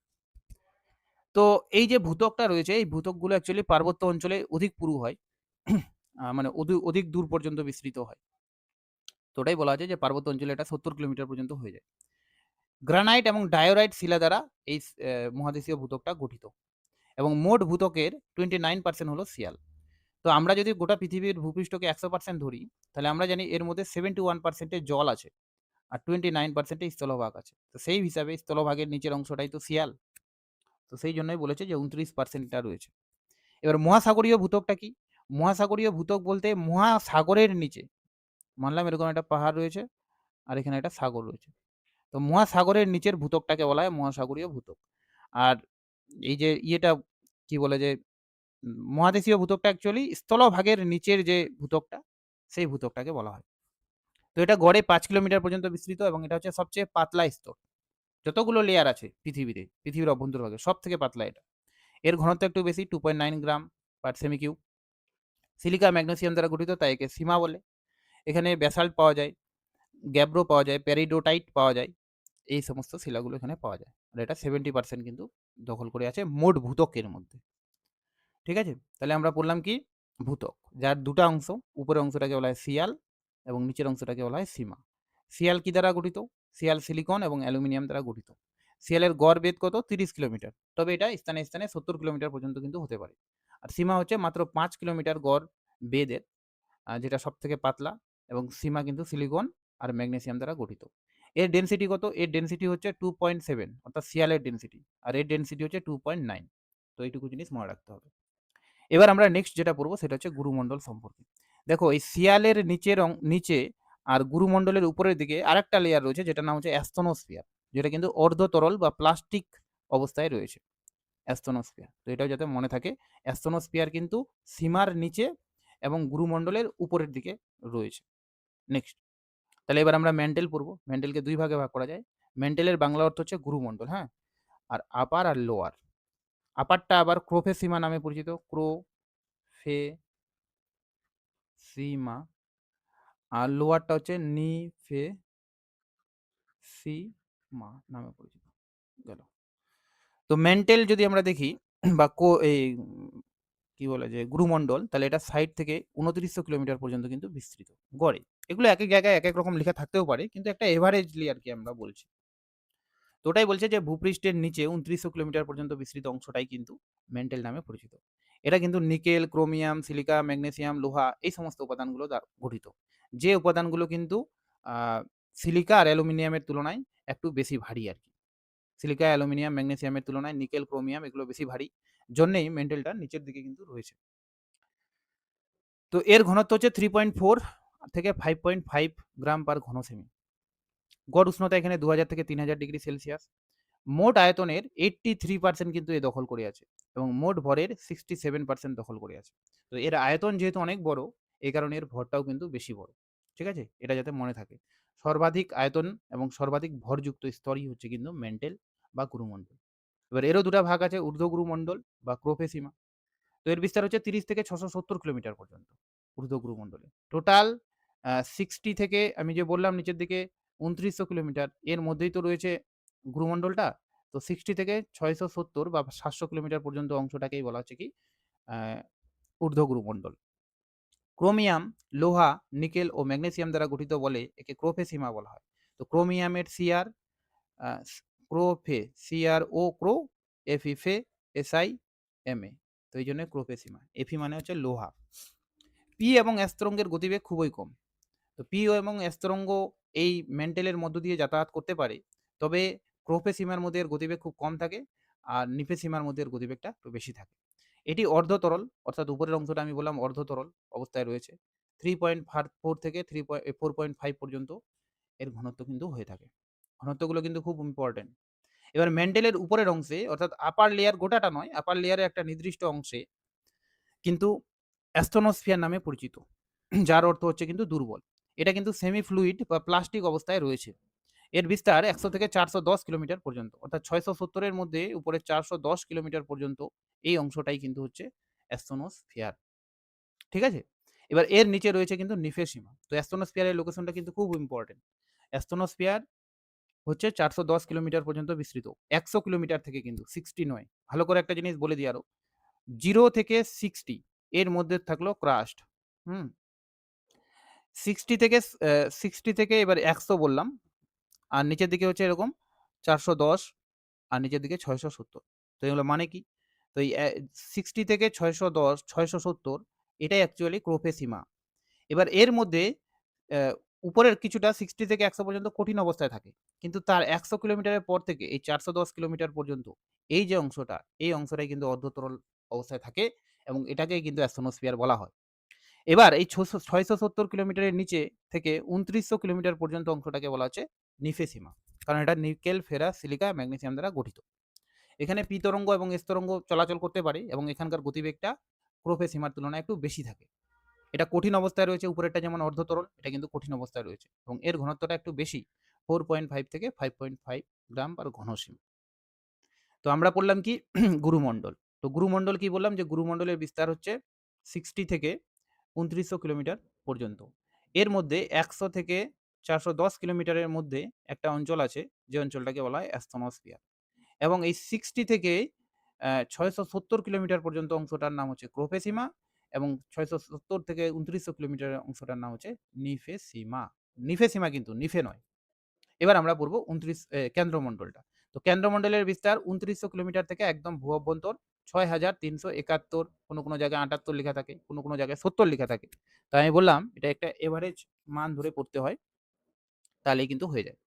তো এই যে ভূত্বকটা রয়েছে এই ভূত্বকগুলো অ্যাকচুয়ালি পার্বত্য অঞ্চলে অধিক পুরু হয়। মানে অধিক দূর পর্যন্ত বিস্তৃত হয়। তো ওটাই বলা আছে যে পার্বত্য অঞ্চলে এটা ৭০ কিলোমিটার পর্যন্ত হয়ে যায়। গ্রানাইট এবং ডায়োরাইট শিলা দ্বারা এই মহাদেশীয় ভূত্বকটা গঠিত এবং মোট ভূত্বকের 29% হলো সিয়াল। তো আমরা যদি গোটা পৃথিবীর ভূপৃষ্ঠকে 100% ধরি, তাহলে আমরা জানি এর মধ্যে 71% এ জল আছে আর 29% এ স্থলভাগ আছে। তো সেই হিসাবে স্থলভাগের নিচের অংশটাই তো সিয়াল। তো সেই জন্যই বলেছে যে 29% টা রয়েছে। এবার মহাসাগরীয় ভূত্বকটা কি? মহাসাগরীয় ভূত্বক বলতে মহাসাগরের নিচে, মানলাম এরকম একটা পাহাড় রয়েছে আর এখানে একটা সাগর রয়েছে। তো মহাসাগরের নিচের ভূত্বকটাকে বলা হয় মহাসাগরীয় ভূত্বক। আর এই যে ইয়েটা কি বলে যে মহাদেশীয় ভূত্বকটা অ্যাকচুয়ালি স্থলভাগের নিচের যে ভূত্বকটা, সেই ভূত্বকটাকে বলা হয়। তো এটা গড়ে ৫ কিলোমিটার পর্যন্ত বিস্তৃত এবং এটা হচ্ছে সবচেয়ে পাতলা স্তর। যতগুলো লেয়ার আছে পৃথিবীতে, পৃথিবীর অভ্যন্তরভাগে সবথেকে পাতলা এটা। এর ঘনত্ব একটু বেশি 2.9 গ্রাম পার সেমি কিউব। সিলিকা ম্যাগনেসিয়াম দ্বারা গঠিত, তাই একে সীমা বলে। এখানে ব্যাসাল্ট পাওয়া যায়, গ্যাব্রো পাওয়া যায়, পেরিডোটাইট পাওয়া যায়। এই সমস্ত শিলাগুলো এখানে পাওয়া যায়। আর এটা 70% কিন্তু দখল করে আছে মোট ভূত্বকের মধ্যে। ঠিক আছে? তাহলে আমরা পড়লাম কি? ভূত্বক। যার ২ টা অংশ, উপরের অংশটাকে বলা হয় সিয়াল এবং নিচের অংশটাকে বলা হয় সীমা। সিয়াল কি দ্বারা গঠিত? সিয়াল সিলিকন এবং অ্যালুমিনিয়াম দ্বারা গঠিত। সিয়ালের গড় বেধ কত? ৩০ কিলোমিটার। তবে এটা স্থানে, স্থানে ৭০ কিলোমিটার পর্যন্ত কিন্তু হতে পারে। আর সীমা হচ্ছে মাত্র ৫ কিলোমিটার গড় বেধের, যেটা সবথেকে পাতলা, এবং সীমা কিন্তু সিলিকন আর ম্যাগনেসিয়াম দ্বারা গঠিত। এর ডেনসিটি কত? এর ডেনসিটি হচ্ছে 2.7, অর্থাৎ সিয়ালের ডেনসিটি। আর এর ডেনসিটি হচ্ছে 2.9। তো এইটুকু জিনিস মনে রাখতে হবে। এবার আমরা নেক্সট যেটা পড়বো সেটা হচ্ছে গুরুমণ্ডল সম্পর্কে। দেখো এই সিয়ালের নিচে আর গুরুমণ্ডলের উপরের দিকে আরেকটা লেয়ার রয়েছে যেটার নাম হচ্ছে অ্যাস্তনোস্ফিয়ার, যেটা কিন্তু অর্ধতরল বা প্লাস্টিক অবস্থায় রয়েছে। অ্যাস্তনোস্ফিয়ার, তো এটাও যাতে মনে থাকে, অ্যাস্তনোস্ফিয়ার কিন্তু সীমার নিচে এবং গুরুমণ্ডলের উপরের দিকে রয়েছে। নেক্সট, তাহলে এবার আমরা ম্যান্টেল পড়বো। ম্যান্টেলকে ২ ভাগে ভাগ করা যায়। ম্যান্টেলের বাংলা অর্থ হচ্ছে গুরুমণ্ডল, হ্যাঁ, আর আপার আর লোয়ার। আপারটা আবার ক্রোফেসিমা নামে পরিচিত, ক্রোফেসিমা, আর লোয়ারটা হচ্ছে নিফেসিমা নামে পরিচিত। গেল। তো মেন্টেল যদি আমরা দেখি বা এই কি বলে যে গুরুমণ্ডল, তাহলে এটা সাইড থেকে ২৯০০ কিলোমিটার পর্যন্ত কিন্তু বিস্তৃত গড়ে। এগুলো এক এক জায়গায় এক এক রকম লেখা থাকতেও পারে, কিন্তু একটা এভারেজলি আর কি আমরা বলছি। তো ওটাই বলছে যে ভূপৃষ্ঠের নিচে ২৯০০ কিলোমিটার পর্যন্ত বিস্তৃত অংশটাই কিন্তু মেন্টেল নামে পরিচিত। এটা কিন্তু নিকেল, ক্রোমিয়াম, সিলিকা, ম্যাগনেসিয়াম, লোহা এই সমস্ত উপাদানগুলো দ্বারা গঠিত। যে উপাদানগুলো কিন্তু সিলিকা আর অ্যালুমিনিয়ামের তুলনায় একটু বেশি ভারী আর কি। সিলিকা, অ্যালুমিনিয়াম, ম্যাগনেসিয়ামের তুলনায় নিকেল, ক্রোমিয়াম এগুলো বেশি ভারী, জন্যেই মেন্টেলটা নিচের দিকে কিন্তু রয়েছে। তো এর ঘনত্ব হচ্ছে 3.4 থেকে 5.5 গ্রাম পার ঘন সেমি। গড় উষ্ণতা এখানে ২০০০ থেকে ৩০০০ ডিগ্রি সেলসিয়াস। মোট আয়তনের 83% কিন্তু এ দখল করে আছে এবং মোট ভরের 67% দখল করে আছে। তো এর আয়তন যেহেতু অনেক বড়, এই কারণে এর ভরটাও কিন্তু বেশি বড়। ঠিক আছে? এটা যাতে মনে থাকে। সর্বাধিক আয়তন এবং সর্বাধিক ভরযুক্ত স্তরই হচ্ছে কিন্তু মেন্টেল বা গুরুমণ্ডল। এবার এরও ২ টা ভাগ আছে, ঊর্ধ্ব গুরুমণ্ডল বা ক্রোফেসিমা। তো এর বিস্তার হচ্ছে ৩০ থেকে ৬৭০ কিলোমিটার পর্যন্ত ঊর্ধ্ব গুরুমণ্ডলে। টোটাল 60 থেকে আমি যে বললাম নিচের দিকে ২৯০০ কিলোমিটার, এর মধ্যেই তো রয়েছে গুরুমণ্ডলটা। তো 60 থেকে ৬৭০ বা ৭০০ কিলোমিটার পর্যন্ত অংশটাকেই বলা হচ্ছে কি আ ঊর্ধ্ব গুরুমণ্ডল। ক্রোমিয়াম, লোহা, নিকেল ও ম্যাগনেসিয়াম দ্বারা গঠিত বলে একে ক্রোফেসিমা বলা হয়। তো ক্রোমিয়ামের সিআর, আ ক্রোফে, সিআরও ক্রো, এফি ফে, এসআই এমএ। তো এইজন্য ক্রোফেসিমা। এফি মানে হচ্ছে লোহা। পি এবং এস তরঙ্গের গতিবেগ খুবই কম। তো পি এবং এস তরঙ্গ এই মেন্টেলের মধ্য দিয়ে যাতায়াত করতে পারে। তবে ক্রোফেসিমার মধ্যে এর গতিবেগ খুব কম থাকে আর নিফেসিমার মধ্যে এর গতিবেগটা একটু বেশি থাকে। এটি অর্ধতরল, অর্থাৎ উপরের অংশটা আমি বললাম অর্ধতরল অবস্থায় রয়েছে। 3.4 থেকে 4.5 পর্যন্ত এর ঘনত্ব কিন্তু হয়ে থাকে। ঘনত্বগুলো কিন্তু খুব ইম্পর্টেন্ট। এবার মেন্টেলের উপরের অংশে, অর্থাৎ আপার লেয়ার গোটাটা নয়, আপার লেয়ারের একটা নির্দিষ্ট অংশে কিন্তু অ্যাস্ট্রোনোস্ফিয়ার নামে পরিচিত, যার অর্থ হচ্ছে কিন্তু দুর্বল। এটা কিন্তু সেমি ফ্লুইড বা প্লাস্টিক অবস্থায় রয়েছে। এর বিস্তার ১০০ থেকে ৪১০ কিলোমিটার পর্যন্ত, অর্থাৎ ৬৭০ এর মধ্যে উপরে ৪১০ কিলোমিটার পর্যন্ত এই অংশটাই কিন্তু হচ্ছে অ্যাস্ট্রোনোস্ফিয়ার। ঠিক আছে? এবার এর নিচে রয়েছে কিন্তু নিফেসিমা। তো অ্যাস্ট্রোনোস্ফিয়ারের লোকেশনটা কিন্তু খুব ইম্পর্টেন্ট। অ্যাস্ট্রোনোস্ফিয়ার হচ্ছে ৪১০ কিলোমিটার পর্যন্ত বিস্তৃত। ১০০ কিলোমিটার থেকে কিন্তু 60 নয়। ভালো করে একটা জিনিস বলে দিই আরো। 0 থেকে 60 এর মধ্যে থাকলো ক্রাস্ট। হুম? 60 থেকে 60 থেকে এবার ১০০ বললাম। আর নিচের দিকে হচ্ছে এরকম ৪১০ আর নিচের দিকে ৬৭০। তো এগুলো মানে কি? তো এই 60 থেকে ৬১০, ৬৭০ এটাই অ্যাকচুয়ালি ক্রোফেসিমা। এবার এর মধ্যে উপরের কিছুটা 60 থেকে 100 পর্যন্ত কঠিন অবস্থায় থাকে। কিন্তু তার 100 কিলোমিটারের পর থেকে এই 410 কিলোমিটার পর্যন্ত এই যে অংশটা, এই অংশটাই কিন্তু অর্ধতরল অবস্থায় থাকে এবং এটাকেই কিন্তু অ্যাস্ট্রোনোস্ফিয়ার বলা হয়। এবার এই 670 কিলোমিটারের নিচে থেকে ২৯০০ কিলোমিটার পর্যন্ত অংশটাকে বলা হচ্ছে নিফেসিমা। কারণ এটা নিকেল, ফেরাস, সিলিকা, ম্যাগনেসিয়াম দ্বারা গঠিত। এখানে পি তরঙ্গ এবং এস তরঙ্গ চলাচল করতে পারে এবং এখানকার গতিবেগটা প্রোফেসিমার তুলনায় একটু বেশি থাকে। এটা কঠিন অবস্থায় রয়েছে, উপরেরটা যেমন অর্ধতরল, এটা কিন্তু কঠিন অবস্থায় রয়েছে এবং এর ঘনত্বটা একটু বেশি, 4.5 থেকে 5.5 গ্রাম পার ঘনসেমি। তো আমরা পড়লাম কি গুরুমণ্ডল। তো গুরুমণ্ডল কি বললাম যে গুরুমণ্ডলের বিস্তার হচ্ছে 60 থেকে ২৯০০ কিলোমিটার পর্যন্ত। এর মধ্যে ১০০ থেকে ৪১০ কিলোমিটারের মধ্যে একটা অঞ্চল আছে, যে অঞ্চলটাকে বলা হয় অ্যাস্ট্রোনস্ফিয়ার এবং এই 60 থেকে ৬৭০ কিলোমিটার পর্যন্ত অংশটার নাম হচ্ছে ক্রোফেসিমা এবং ৬৭০ থেকে ২৯০০ কিলোমিটারের অংশটার নাম হচ্ছে নিফেসিমা। নিফেসিমা কিন্তু নিফে নয়। এবার আমরা পড়ব কেন্দ্রমণ্ডলটা। তো কেন্দ্রমণ্ডলের বিস্তার ২৯০০ কিলোমিটার থেকে একদম ভূ অভ্যন্তর ৬৩৭১, কোনো জায়গায় ৭৮ লেখা থাকে, কোনো জায়গায় ৭০ লেখা থাকে। তাই আমি বললাম এটা একটা এভারেজ মান ধরে পড়তে হয়, তাহলেই কিন্তু হয়ে যায়।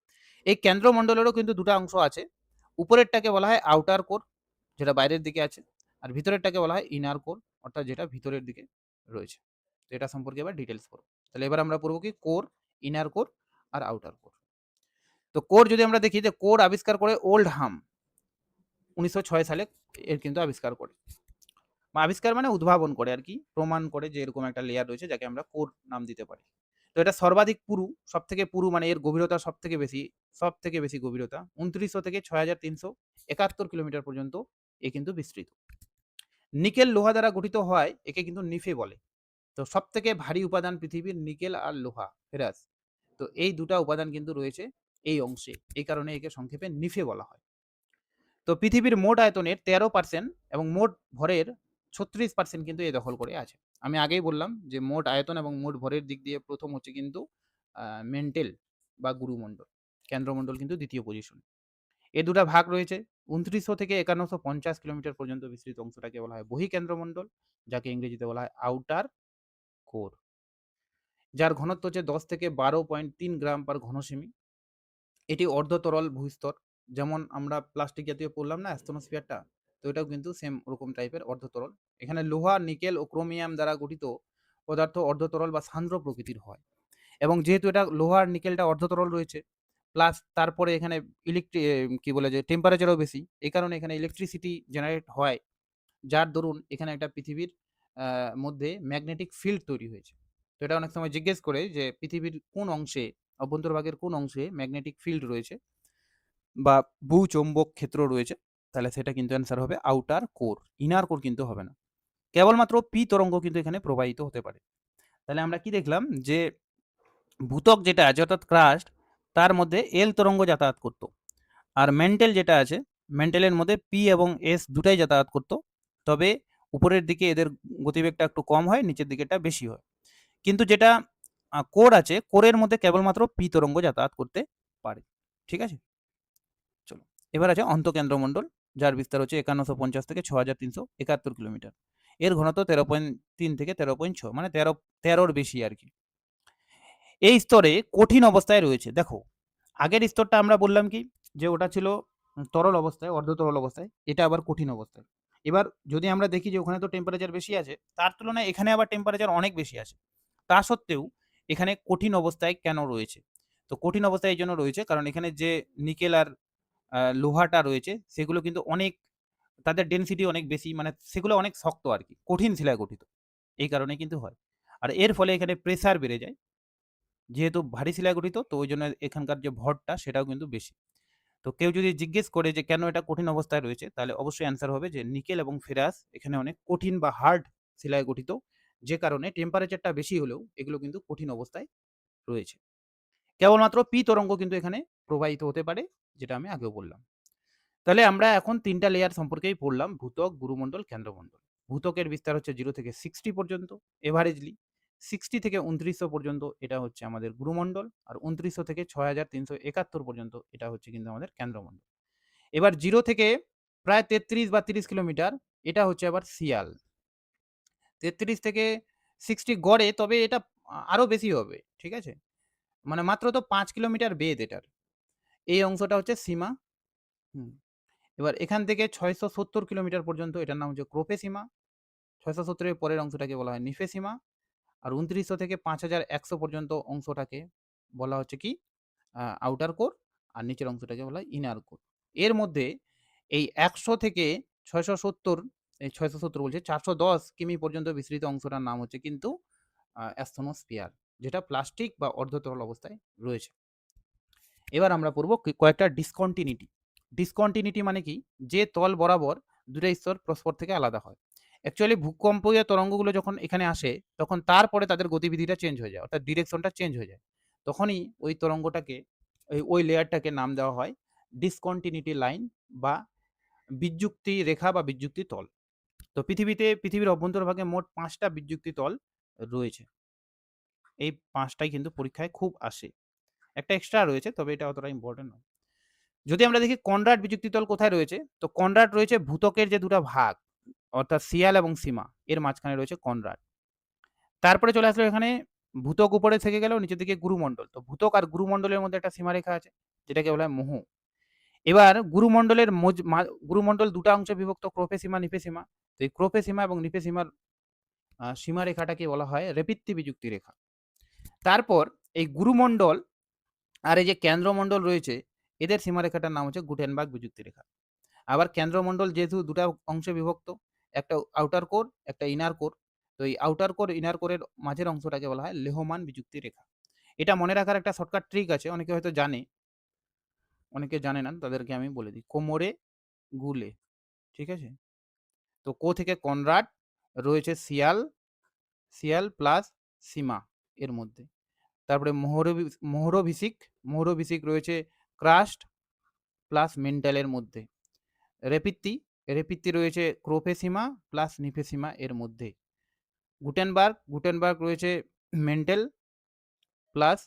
এই কেন্দ্রমণ্ডলেরও কিন্তু ২ টা অংশ আছে। উপরেরটাকে বলা হয় আউটার কোর, যেটা বাইরের দিকে আছে। আর ভিতরেরটাকে বলা হয় ইনার কোর, অর্থাৎ যেটা ভিতরের দিকে রয়েছে। তো এটা সম্পর্কে এবার ডিটেইলস পড়ব। তাহলে এবার আমরা পড়ব কি কোর, ইনার কোর আর আউটার কোর। তো কোর যদি আমরা দেখি, যে কোর আবিষ্কার করে ওল্ডহাম ১৯০৬ সালে এর কিন্তু আবিষ্কার করে। আবিষ্কার মানে উদ্ভাবন করে আরকি, প্রমাণ করে যে এরকম একটা লেয়ার রয়েছে যাকে আমরা কোর নাম দিতে পারি। তো এটা সর্বাধিক পুরু, সবথেকে পুরু মানে এর গভীরতা সবথেকে বেশি গভীরতা ২৯০০ থেকে ৬৩৭১ কিলোমিটার পর্যন্ত এ কিন্তু বিস্তৃত। নিকেল লোহা দ্বারা গঠিত হওয়ায় একে কিন্তু নিফে বলে। তো সবথেকে ভারী উপাদান পৃথিবীর নিকেল আর লোহা, ফেরাস। তো এই ২ টা উপাদান কিন্তু রয়েছে এই অংশে। এই কারণে একে সংক্ষেপে নিফে বলা হয়। তো পৃথিবীর মোট আয়তনের ১৩% এবং মোট ভরের ৩৬% কিন্তু এ দখল করে আছে। আমি আগেই বললাম যে মোট আয়তন এবং মোট ভরের দিক দিয়ে প্রথম হচ্ছে কিন্তু মেন্টেল বা গুরুমণ্ডল। কেন্দ্রমণ্ডল কিন্তু দ্বিতীয় পজিশনে। এ ২ টা ভাগ রয়েছে। ২৯০০ থেকে ৫১৫০ কিলোমিটার পর্যন্ত বিস্তৃত অংশটাকে বলা হয় বহিঃকেন্দ্রমণ্ডল, যাকে ইংরেজিতে বলা হয় আউটার কোর। যার ঘনত্ব হচ্ছে ১০ থেকে ১২.৩ গ্রাম পার ঘনসেমি। এটি অর্ধতরল ভূস্তর। যেমন আমরা প্লাস্টিক জাতীয় পড়লাম না অ্যাস্ট্রোনোস্ফিয়ারটা? তো এটাও কিন্তু সেম ওরকম টাইপের অর্ধতরল। এখানে লোহা, নিকেল ও ক্রোমিয়াম দ্বারা গঠিত পদার্থ অর্ধতরল বা সান্দ্র প্রকৃতির হয়। এবং যেহেতু এটা লোহা আর নিকেলটা অর্ধতরল রয়েছে, প্লাস তারপরে এখানে কি বলে যে টেম্পারেচারও বেশি। এই কারণে এখানে ইলেকট্রিসিটি জেনারেট হয়। যার দরুন এখানে একটা পৃথিবীর মধ্যে ম্যাগনেটিক ফিল্ড তৈরি হয়েছে। তো এটা অনেক সময় জিজ্ঞেস করে যে পৃথিবীর কোন অংশে, অভ্যন্তরভাগের কোন অংশে ম্যাগনেটিক ফিল্ড রয়েছে বা ভূচৌম্বক ক্ষেত্র রয়েছে, তাহলে সেটা কিন্তু অ্যান্সার হবে আউটার কোর। ইনার কোর কিন্তু হবে না। কেবলমাত্র পি তরঙ্গ কিন্তু এখানে প্রবাহিত হতে পারে। তাহলে আমরা কি দেখলাম যে ভূত্বক যেটা আছে অর্থাৎ ক্রাস্ট, তার মধ্যে এল তরঙ্গ যাতায়াত করত। আর মেন্টেল যেটা আছে, মেন্টেলের মধ্যে পি এবং এস দুটাই যাতায়াত করত। তবে উপরের দিকে এদের গতিবেগটা একটু কম হয়, নিচের দিকেটা বেশি হয়। কিন্তু যেটা কোর আছে, কোরের মধ্যে কেবলমাত্র পি তরঙ্গ যাতায়াত করতে পারে। ঠিক আছে? চলো এবার আছে অন্তঃকেন্দ্রমণ্ডল, যার বিস্তার হচ্ছে ৫১৫০ থেকে ৬৩৭১ কিলোমিটার। এর ঘনত্ব ১৩.৩ থেকে ১৩.৬, মানে ১৩র বেশি আর কি। এই স্তরে কঠিন অবস্থায় রয়েছে। দেখো আগের স্তরটা আমরা বললাম কি যে ওটা ছিল তরল অবস্থায়, অর্ধতরল অবস্থায়। এটা আবার কঠিন অবস্থায়। এবার যদি আমরা দেখি যে ওখানে তো টেম্পারেচার বেশি আছে, তার তুলনায় এখানে আবার টেম্পারেচার অনেক বেশি আছে। তা সত্ত্বেও এখানে কঠিন অবস্থায় কেন রয়েছে? তো কঠিন অবস্থায় এই জন্য রয়েছে কারণ এখানে যে নিকেল আর লোহাটা রয়েছে সেগুলো কিন্তু অনেক, তাদের ডেনসিটি অনেক বেশি, মানে সেগুলো অনেক শক্ত আর কি, কঠিন শিলায় গঠিত। এই কারণে কিন্তু হয়। আর এর ফলে এখানে প্রেসার বেড়ে যায়। যেহেতু ভারী শিলায় গঠিত, তো ওই জন্য এখানকার যে ভরটা সেটাও কিন্তু বেশি। তো কেউ যদি জিজ্ঞেস করে যে কেন এটা কঠিন অবস্থায় রয়েছে, তাহলে অবশ্যই অ্যান্সার হবে যে নিকেল এবং ফেরাস এখানে অনেক কঠিন বা হার্ড শিলায় গঠিত, যে কারণে টেম্পারেচারটা বেশি হলেও এগুলো কিন্তু কঠিন অবস্থায় রয়েছে। কেবলমাত্র পি তরঙ্গ কিন্তু এখানে প্রবাহিত হতে পারে, যেটা আমি আগেও বললাম। তাহলে আমরা এখন ৩ টা লেয়ার সম্পর্কেই পড়লাম, ভূত্বক, গুরুমণ্ডল, কেন্দ্রমণ্ডল। ভূত্বকের বিস্তার হচ্ছে 0 থেকে 60 পর্যন্ত এভারেজলি। 60 থেকে ২৯০০ পর্যন্ত এটা হচ্ছে আমাদের গুরুমণ্ডল, আর ২৯০০ থেকে ৬৩৭১ পর্যন্ত এটা হচ্ছে কিন্তু আমাদের কেন্দ্রমণ্ডল। এবার 0 থেকে প্রায় ৩৩ বা ৩০ কিলোমিটার এটা হচ্ছে আবার শিয়াল। ৩৩ থেকে 60 গড়ে, তবে এটা আরো বেশি হবে। ঠিক আছে? মানে মাত্র তো 5 কিলোমিটার বেধ এটার। এই অংশটা হচ্ছে সীমা। হুম। এবার এখান থেকে 670 কিলোমিটার পর্যন্ত এটার নাম হচ্ছে ক্রোপে সীমা। 670 এর পরের অংশটাকে বলা হয় নিফে সীমা। আর 2900 থেকে 5100 পর্যন্ত অংশটাকে বলা হচ্ছে কি আউটার কোর, আর নিচের অংশটাকে বলা হয় ইনার কোর। এর মধ্যে এই 100 থেকে 670, এই 670 বলছে 410 কিমি পর্যন্ত বিস্তৃত অংশটার নাম হচ্ছে কিন্তু অ্যাস্তনোস্ফিয়ার, যেটা প্লাস্টিক বা অর্ধতরল অবস্থায় রয়েছে। এবার আমরা পড়ব কয়েকটা ডিসকন্টিনিউটি। ডিসকন্টিনিউটি মানে কি, যে তল বরাবর দুটো স্তর পরস্পর থেকে আলাদা হয়। অ্যাকচুয়ালি ভূকম্পীয় তরঙ্গগুলো যখন এখানে আসে তখন তারপরে তাদের গতিবিধিটা চেঞ্জ হয়ে যায়, অর্থাৎ ডিরেকশনটা চেঞ্জ হয়ে যায়। তখনই ওই তরঙ্গটাকে ওই লেয়ারটাকে নাম দেওয়া হয় ডিসকন্টিনিউটি লাইন বা বিযুক্তি রেখা বা বিযুক্তি তল। তো পৃথিবীর অভ্যন্তরভাগে মোট 5টা বিযুক্তি তল রয়েছে। এই 5টাই কিন্তু পরীক্ষায় খুব আসে। একটা এক্সট্রা রয়েছে, তবে এটা অতটা ইম্পর্টেন্ট নয়। যদি আমরা দেখি কনরাড বিযুক্তি তল কোথায় রয়েছে, তো কনরাড রয়েছে ভূত্বকের যে দুটো ভাগ, অর্থাৎ সিয়াল এবং সীমা, এর মাঝখানে রয়েছে কনরাড। তারপরে চলে আসলো এখানে ভূত্বক উপরে থেকে গেল, নিচের দিকে গুরুমণ্ডল। তো ভূত্বক আর গুরুমণ্ডলের মধ্যে একটা সীমারেখা আছে, যেটাকে বলা হয় মোহ। এবার গুরুমণ্ডল দুটো অংশে বিভক্ত, ক্রোপে সীমা, নিপে সীমা। তো এই ক্রোপে সীমা এবং নিপে সীমার সীমারেখাটাকে বলা হয় রেপিত্তি বিযুক্তি রেখা। তারপর এই গুরুমণ্ডল আর এই যে কেন্দ্রমণ্ডল রয়েছে, এদের সীমারেখাটার নাম হচ্ছে গুটেনবার্গ বিযুক্তি রেখা। আবার কেন্দ্রমণ্ডল যেহেতু দুটা অংশে বিভক্ত, একটা আউটার কোর, একটা ইনার কোর। তো এই আউটার কোর ইনার কোরের মাঝের অংশটাকে বলা হয় লেহমান বিযুক্তি রেখা। এটা মনে রাখার একটা শর্টকাট ট্রিক আছে, অনেকে হয়তো জানে, অনেকে জানে না, তাদেরকে আমি বলে দিই। কোমরে গুলে, ঠিক আছে? তো কো থেকে কনরাড রয়েছে সিয়াল প্লাস সীমা এর মধ্যে। তারপরে মোহরভিসিক রয়েছে ক্রাস্ট প্লাস মেন্টালের মধ্যে। রেপিত্তি রয়েছে ক্রোপে সীমা প্লাস নিফে সীমা এর মধ্যে। গুটেনবার্গ রয়েছে মেন্টেল প্লাস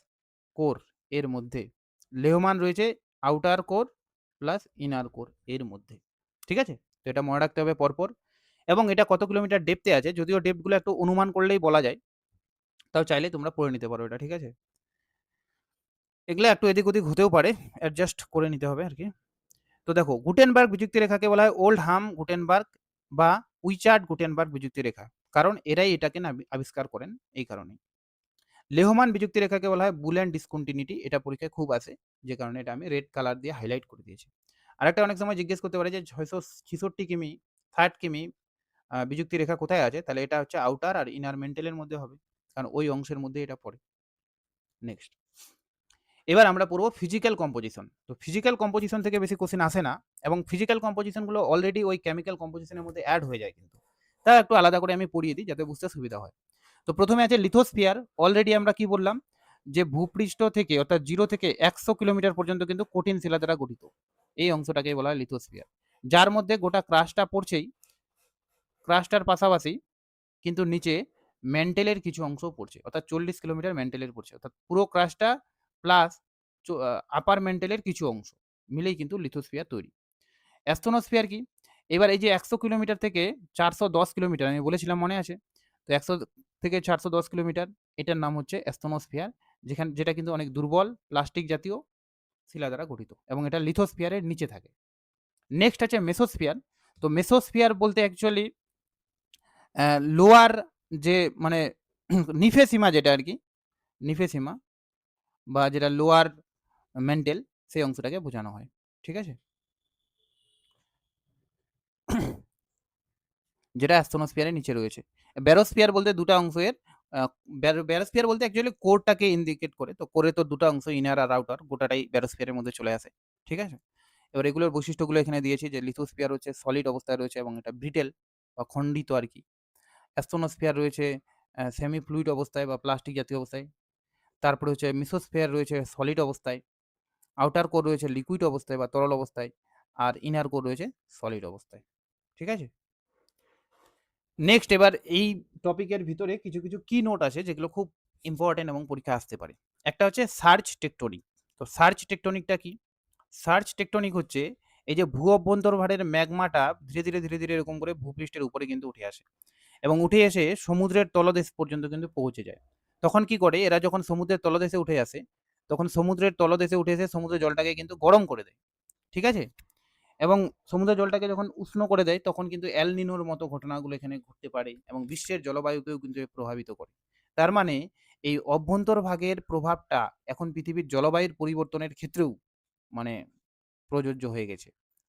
কোর এর মধ্যে। লেহমান রয়েছে outer core plus inner core এর মধ্যে। ঠিক আছে? তো এটা মনে রাখতে হবে পরপর। এবং এটা কত কিলোমিটার ডেপথে আছে, যদিও ডেপথগুলো একটু অনুমান করলেই বলা যায়, তাও চাইলে তোমরা পড়ে নিতে পারো এটা, ঠিক আছে? এগুলো একটু এদিক ওদিক হতেও পারে, অ্যাডজাস্ট করে নিতে হবে আর কি। তো দেখো, গুটেনবার্গ বিযুক্তি রেখাকে বলা হয় ওল্ড হাম গুটেনবার্গ বা উইচার্ড গুটেনবার্গ বিযুক্তি রেখা, কারণ এরাই এটাকে আবিষ্কার করেন এই কারণে। লেহমান বিযুক্তি রেখাকে বলা হয় বুল অ্যান্ড ডিসকন্টিনিউটি, এটা পরীক্ষায় খুব আসে, যে কারণে এটা আমি রেড কালার দিয়ে হাইলাইট করে দিয়েছি। আরেকটা অনেক সময় জিজ্ঞেস করতে পারে যে 666 কিমি 30 কিমি বিযুক্তি রেখা কোথায় আছে, তাহলে এটা হচ্ছে আউটার আর ইনার মেন্টেলের মধ্যে হবে, কারণ ওই অংশের মধ্যে এটা পড়ে। নেক্সট, এবার আমরা পড়বো ফিজিক্যাল কম্পোজিশন। তো ফিজিক্যাল কম্পোজিশন থেকে বেশি কোশ্চেন আসে না, এবং ফিজিক্যাল কম্পোজিশনগুলো অলরেডি ওই কেমিক্যাল কম্পোজিশনের মধ্যে অ্যাড হয়ে যায় কিন্তু। তা একটু আলাদা করে আমি পড়িয়ে দিই যাতে বুঝতে সুবিধা হয়। তো প্রথমে আছে লিথোস্ফিয়ার। অলরেডি আমরা কি বললাম, যে ভূপৃষ্ঠ থেকে অর্থাৎ 0 থেকে 100 কিলোমিটার পর্যন্ত কিন্তু কঠিন শিলা দ্বারা গঠিত। এই অংশটাকে বলা হয় লিথোস্ফিয়ার, যার মধ্যে গোটা ক্রাস্টটা পড়ছেই, ক্রাস্টার পাশাপাশি কিন্তু নিচে ম্যান্টেলের কিছু অংশ পড়ছে, অর্থাৎ 40 কিলোমিটার ম্যান্টেলের পড়ছে, অর্থাৎ পুরো ক্রাস্টটা প্লাস আপার ম্যান্টেলের কিছু অংশ মিলেই কিন্তু লিথোস্ফিয়ার তৈরি। অ্যাস্ট্রোনোস্ফিয়ার কি? এবার এই যে 100 কিলোমিটার থেকে 410 কিলোমিটার আমি বলেছিলাম, মনে আছে? তো 100 থেকে 410 কিলোমিটার, এটার নাম হচ্ছে অ্যাস্ট্রোনোস্ফিয়ার, যেটা কিন্তু অনেক দুর্বল প্লাস্টিক জাতীয় শিলা দ্বারা গঠিত, এবং এটা লিথোস্ফিয়ারের নিচে থাকে। নেক্সট আছে মেসোস্ফিয়ার। তো মেসোস্ফিয়ার বলতে অ্যাকচুয়ালি লোয়ার যে মানে নিফে সীমা, যেটা আর কি নিফে সীমা বা যেটা লোয়ার মেন্টেল, সেই অংশটাকে বোঝানো হয়। ঠিক আছে? যেটা অ্যাস্ট্রোনোস্ফিয়ারের নিচে রয়েছে। ব্যারোস্ফিয়ার বলতে দুটো অংশের, ব্যারোস্ফিয়ার বলতে অ্যাকচুয়ালি কোরটাকে ইন্ডিকেট করে। তো কোরে তো দুটো অংশ, ইনার আর আউটার, গোটাটাই ব্যারোস্ফিয়ারের মধ্যে চলে আসে। ঠিক আছে? এবার এগুলোর বৈশিষ্ট্যগুলো এখানে দিয়েছি, যে লিথোস্ফিয়ার হচ্ছে সলিড অবস্থায় রয়েছে এবং এটা ব্রিটেল বা খণ্ডিত আর কি। অ্যাস্ট্রোনোস্ফিয়ার রয়েছে সেমি ফ্লুইড অবস্থায় বা প্লাস্টিক জাতীয় অবস্থায়। তারপরে হচ্ছে মিসোস্ফিয়ার রয়েছে সলিড অবস্থায়। আউটার কোর রয়েছে লিকুইড অবস্থায় বা তরল অবস্থায়। আর ইনার কোর রয়েছে সলিড অবস্থায়। ঠিক আছে? নেক্সট, এবার এই টপিকের ভিতরে কিছু কিছু কি নোট আছে যেগুলো খুব ইম্পর্টেন্ট এবং পরীক্ষা আসতে পারে। একটা হচ্ছে সার্চ টেকটনিক। তো সার্চ টেকটনিকটা কি? সার্চ টেকটনিক হচ্ছে এই যে ভূ অভ্যন্তরভাগের ম্যাগমাটা ধীরে ধীরে এরকম করে ভূপৃষ্ঠের উপরে কিন্তু উঠে আসে, এবং উঠে এসে সমুদ্রের তলদেশ পর্যন্ত কিন্তু পৌঁছে যায়। তখন কি করে, এরা যখন সমুদ্রের তলদেশে উঠে আসে, তখন সমুদ্রের তলদেশে উঠে এসে সমুদ্রের জলটাকে কিন্তু গরম করে দেয়। ঠিক আছে? এবং সমুদ্রের জলটাকে যখন উষ্ণ করে দেয় তখন কিন্তু এল নিনোর মতো ঘটনাগুলো এখানে ঘটতে পারে এবং বিশ্বের জলবায়ুকেও কিন্তু এ প্রভাবিত করে। তার মানে এই অভ্যন্তরভাগের প্রভাবটা এখন পৃথিবীর জলবায়ুর পরিবর্তনের ক্ষেত্রেও মানে প্রযোজ্য হয়ে গেছে।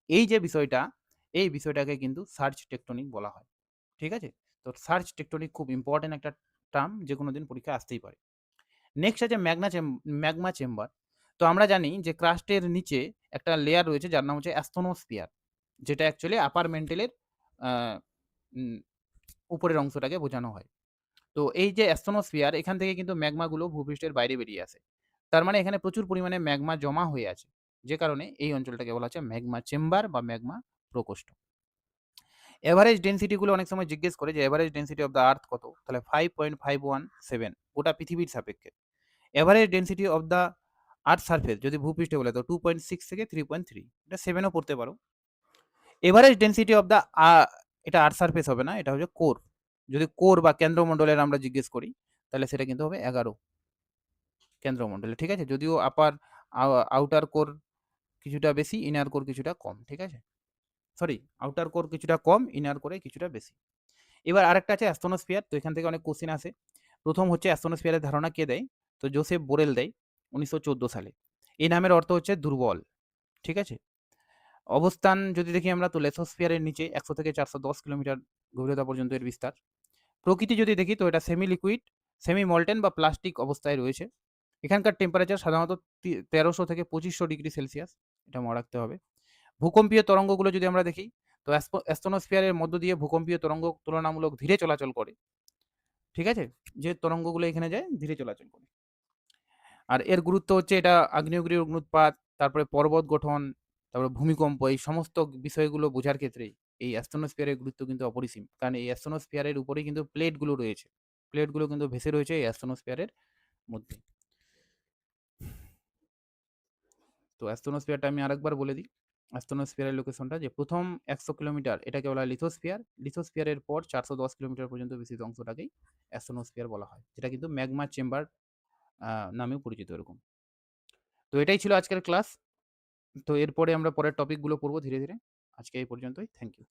এই যে বিষয়টা, এই বিষয়টাকে কিন্তু সার্চ টেকটনিক বলা হয়। ঠিক আছে? তো সার্চ টেকটনিক খুব ইম্পোর্টেন্ট একটা টার্ম, যেকোনো দিন পরীক্ষায় আসতেই পারে। নেক্সট আছে ম্যাগমা চেম্বার। তো আমরা জানি যে ক্রাস্টের নিচে একটা লেয়ার রয়েছে যার নাম হচ্ছে অ্যাস্তনোস্ফিয়ার, যেটা অ্যাকচুয়ালি আপার ম্যান্টেলের আ উম উপরের অংশটাকে বোঝানো হয়। তো এই যে অ্যাস্তনোস্ফিয়ার, এখান থেকে কিন্তু ম্যাগমাগুলো ভূপৃষ্ঠের বাইরে বেরিয়ে আসে। তার মানে এখানে প্রচুর পরিমাণে ম্যাগমা জমা হয়ে আছে। যে কারণে এই অঞ্চলটাকে বলা হচ্ছে ম্যাগমা চেম্বার বা ম্যাগমা প্রকোষ্ঠ। এভারেজ ডেনসিটি গুলো অনেক সময় জিজ্ঞেস করে যে average density of the earth কত? তাহলে 5.517 গোটা পৃথিবীর সাপেক্ষে। Average density of the earth surface যদি ভূপৃষ্ঠে বলে তো 2.6 থেকে 3.3, এটা 7 ও পড়তে পারো। এভারেজ ডেনসিটি অফ দ্য এটা আর্থ সারফেস হবে না, এটা হচ্ছে কোর। যদি কোর বা কেন্দ্রমণ্ডলের আমরা জিজ্ঞেস করি তাহলে সেটা কিন্তু হবে 11 কেন্দ্রমণ্ডলে। ঠিক আছে? যদিও আউটার কোর কিছুটা বেশি, ইনার কোর কিছুটা কম। ঠিক আছে? সরি, আউটার কোর কিছুটা কম, ইনার কোরে কিছুটা বেশি। এবার আরেকটা আছে অ্যাস্ট্রোনস্ফিয়ার। তো এখান থেকে অনেক কোশ্চেন আসে। প্রথম হচ্ছে অ্যাস্ট্রোনস্ফিয়ারের ধারণা কে দেয়? তো জোসেফ বোরেল দেয় 1914 সালে। এই নামের অর্থ হচ্ছে দুর্বল। ঠিক আছে? অবস্থান যদি দেখি আমরা তো লিথোস্ফিয়ারের নিচে ১০০ থেকে ৪১০ কিলোমিটার গভীরতা পর্যন্ত এর বিস্তার। প্রকৃতি যদি দেখি তো এটা সেমি লিকুইড, সেমি মল্টেন বা প্লাস্টিক অবস্থায় রয়েছে। এখানকার টেম্পারেচার সাধারণত ১৩০০ থেকে ২৫০০ ডিগ্রি সেলসিয়াস, এটা মনে রাখতে হবে। ভূকম্পীয় তরঙ্গগুলো যদি আমরা দেখি তো অ্যাস্ট্রোনস্ফিয়ারের মধ্য দিয়ে ভূকম্পীয় তরঙ্গ তুলনামূলক ধীরে চলাচল করে। ঠিক আছে? যে তরঙ্গগুলো এখানে যায় ধীরে চলাচল করে। আর এর গুরুত্ব হচ্ছে এটা আগ্নেয়গিরির অগ্ন্যুৎপাত, তারপরে পর্বত গঠন, তারপরে ভূমিকম্প, এই সমস্ত বিষয়গুলো বোঝার ক্ষেত্রে এই অ্যাস্ট্রোনস্ফিয়ারের গুরুত্ব কিন্তু অপরিসীম। কারণ এই অ্যাস্ট্রোনস্ফিয়ারের উপরেই কিন্তু প্লেটগুলো রয়েছে। প্লেটগুলো কিন্তু ভেসে রয়েছে এই অ্যাস্ট্রোনস্ফিয়ারের মধ্যে। তো অ্যাস্ট্রোনস্ফিয়ারটা আমি আরেকবার বলে দিই। অ্যাস্ট্রোনস্ফিয়ারের লোকেশনটা যে প্রথম ১০০ কিলোমিটার এটাকে বলা হয় লিথোস্ফিয়ার। লিথোস্ফিয়ারের পর ৪১০ কিলোমিটার পর্যন্ত বিস্তৃত অংশটাকেই অ্যাস্ট্রোনস্ফিয়ার বলা হয়। যেটা কিন্তু ম্যাগমা চেম্বার নামেও পরিচিত এরকম। তো এটাই ছিল আজকের ক্লাস। তো এরপরে আমরা পরের টপিকগুলো পড়বো ধীরে, ধীরে। আজকে এই পর্যন্তই। Thank you.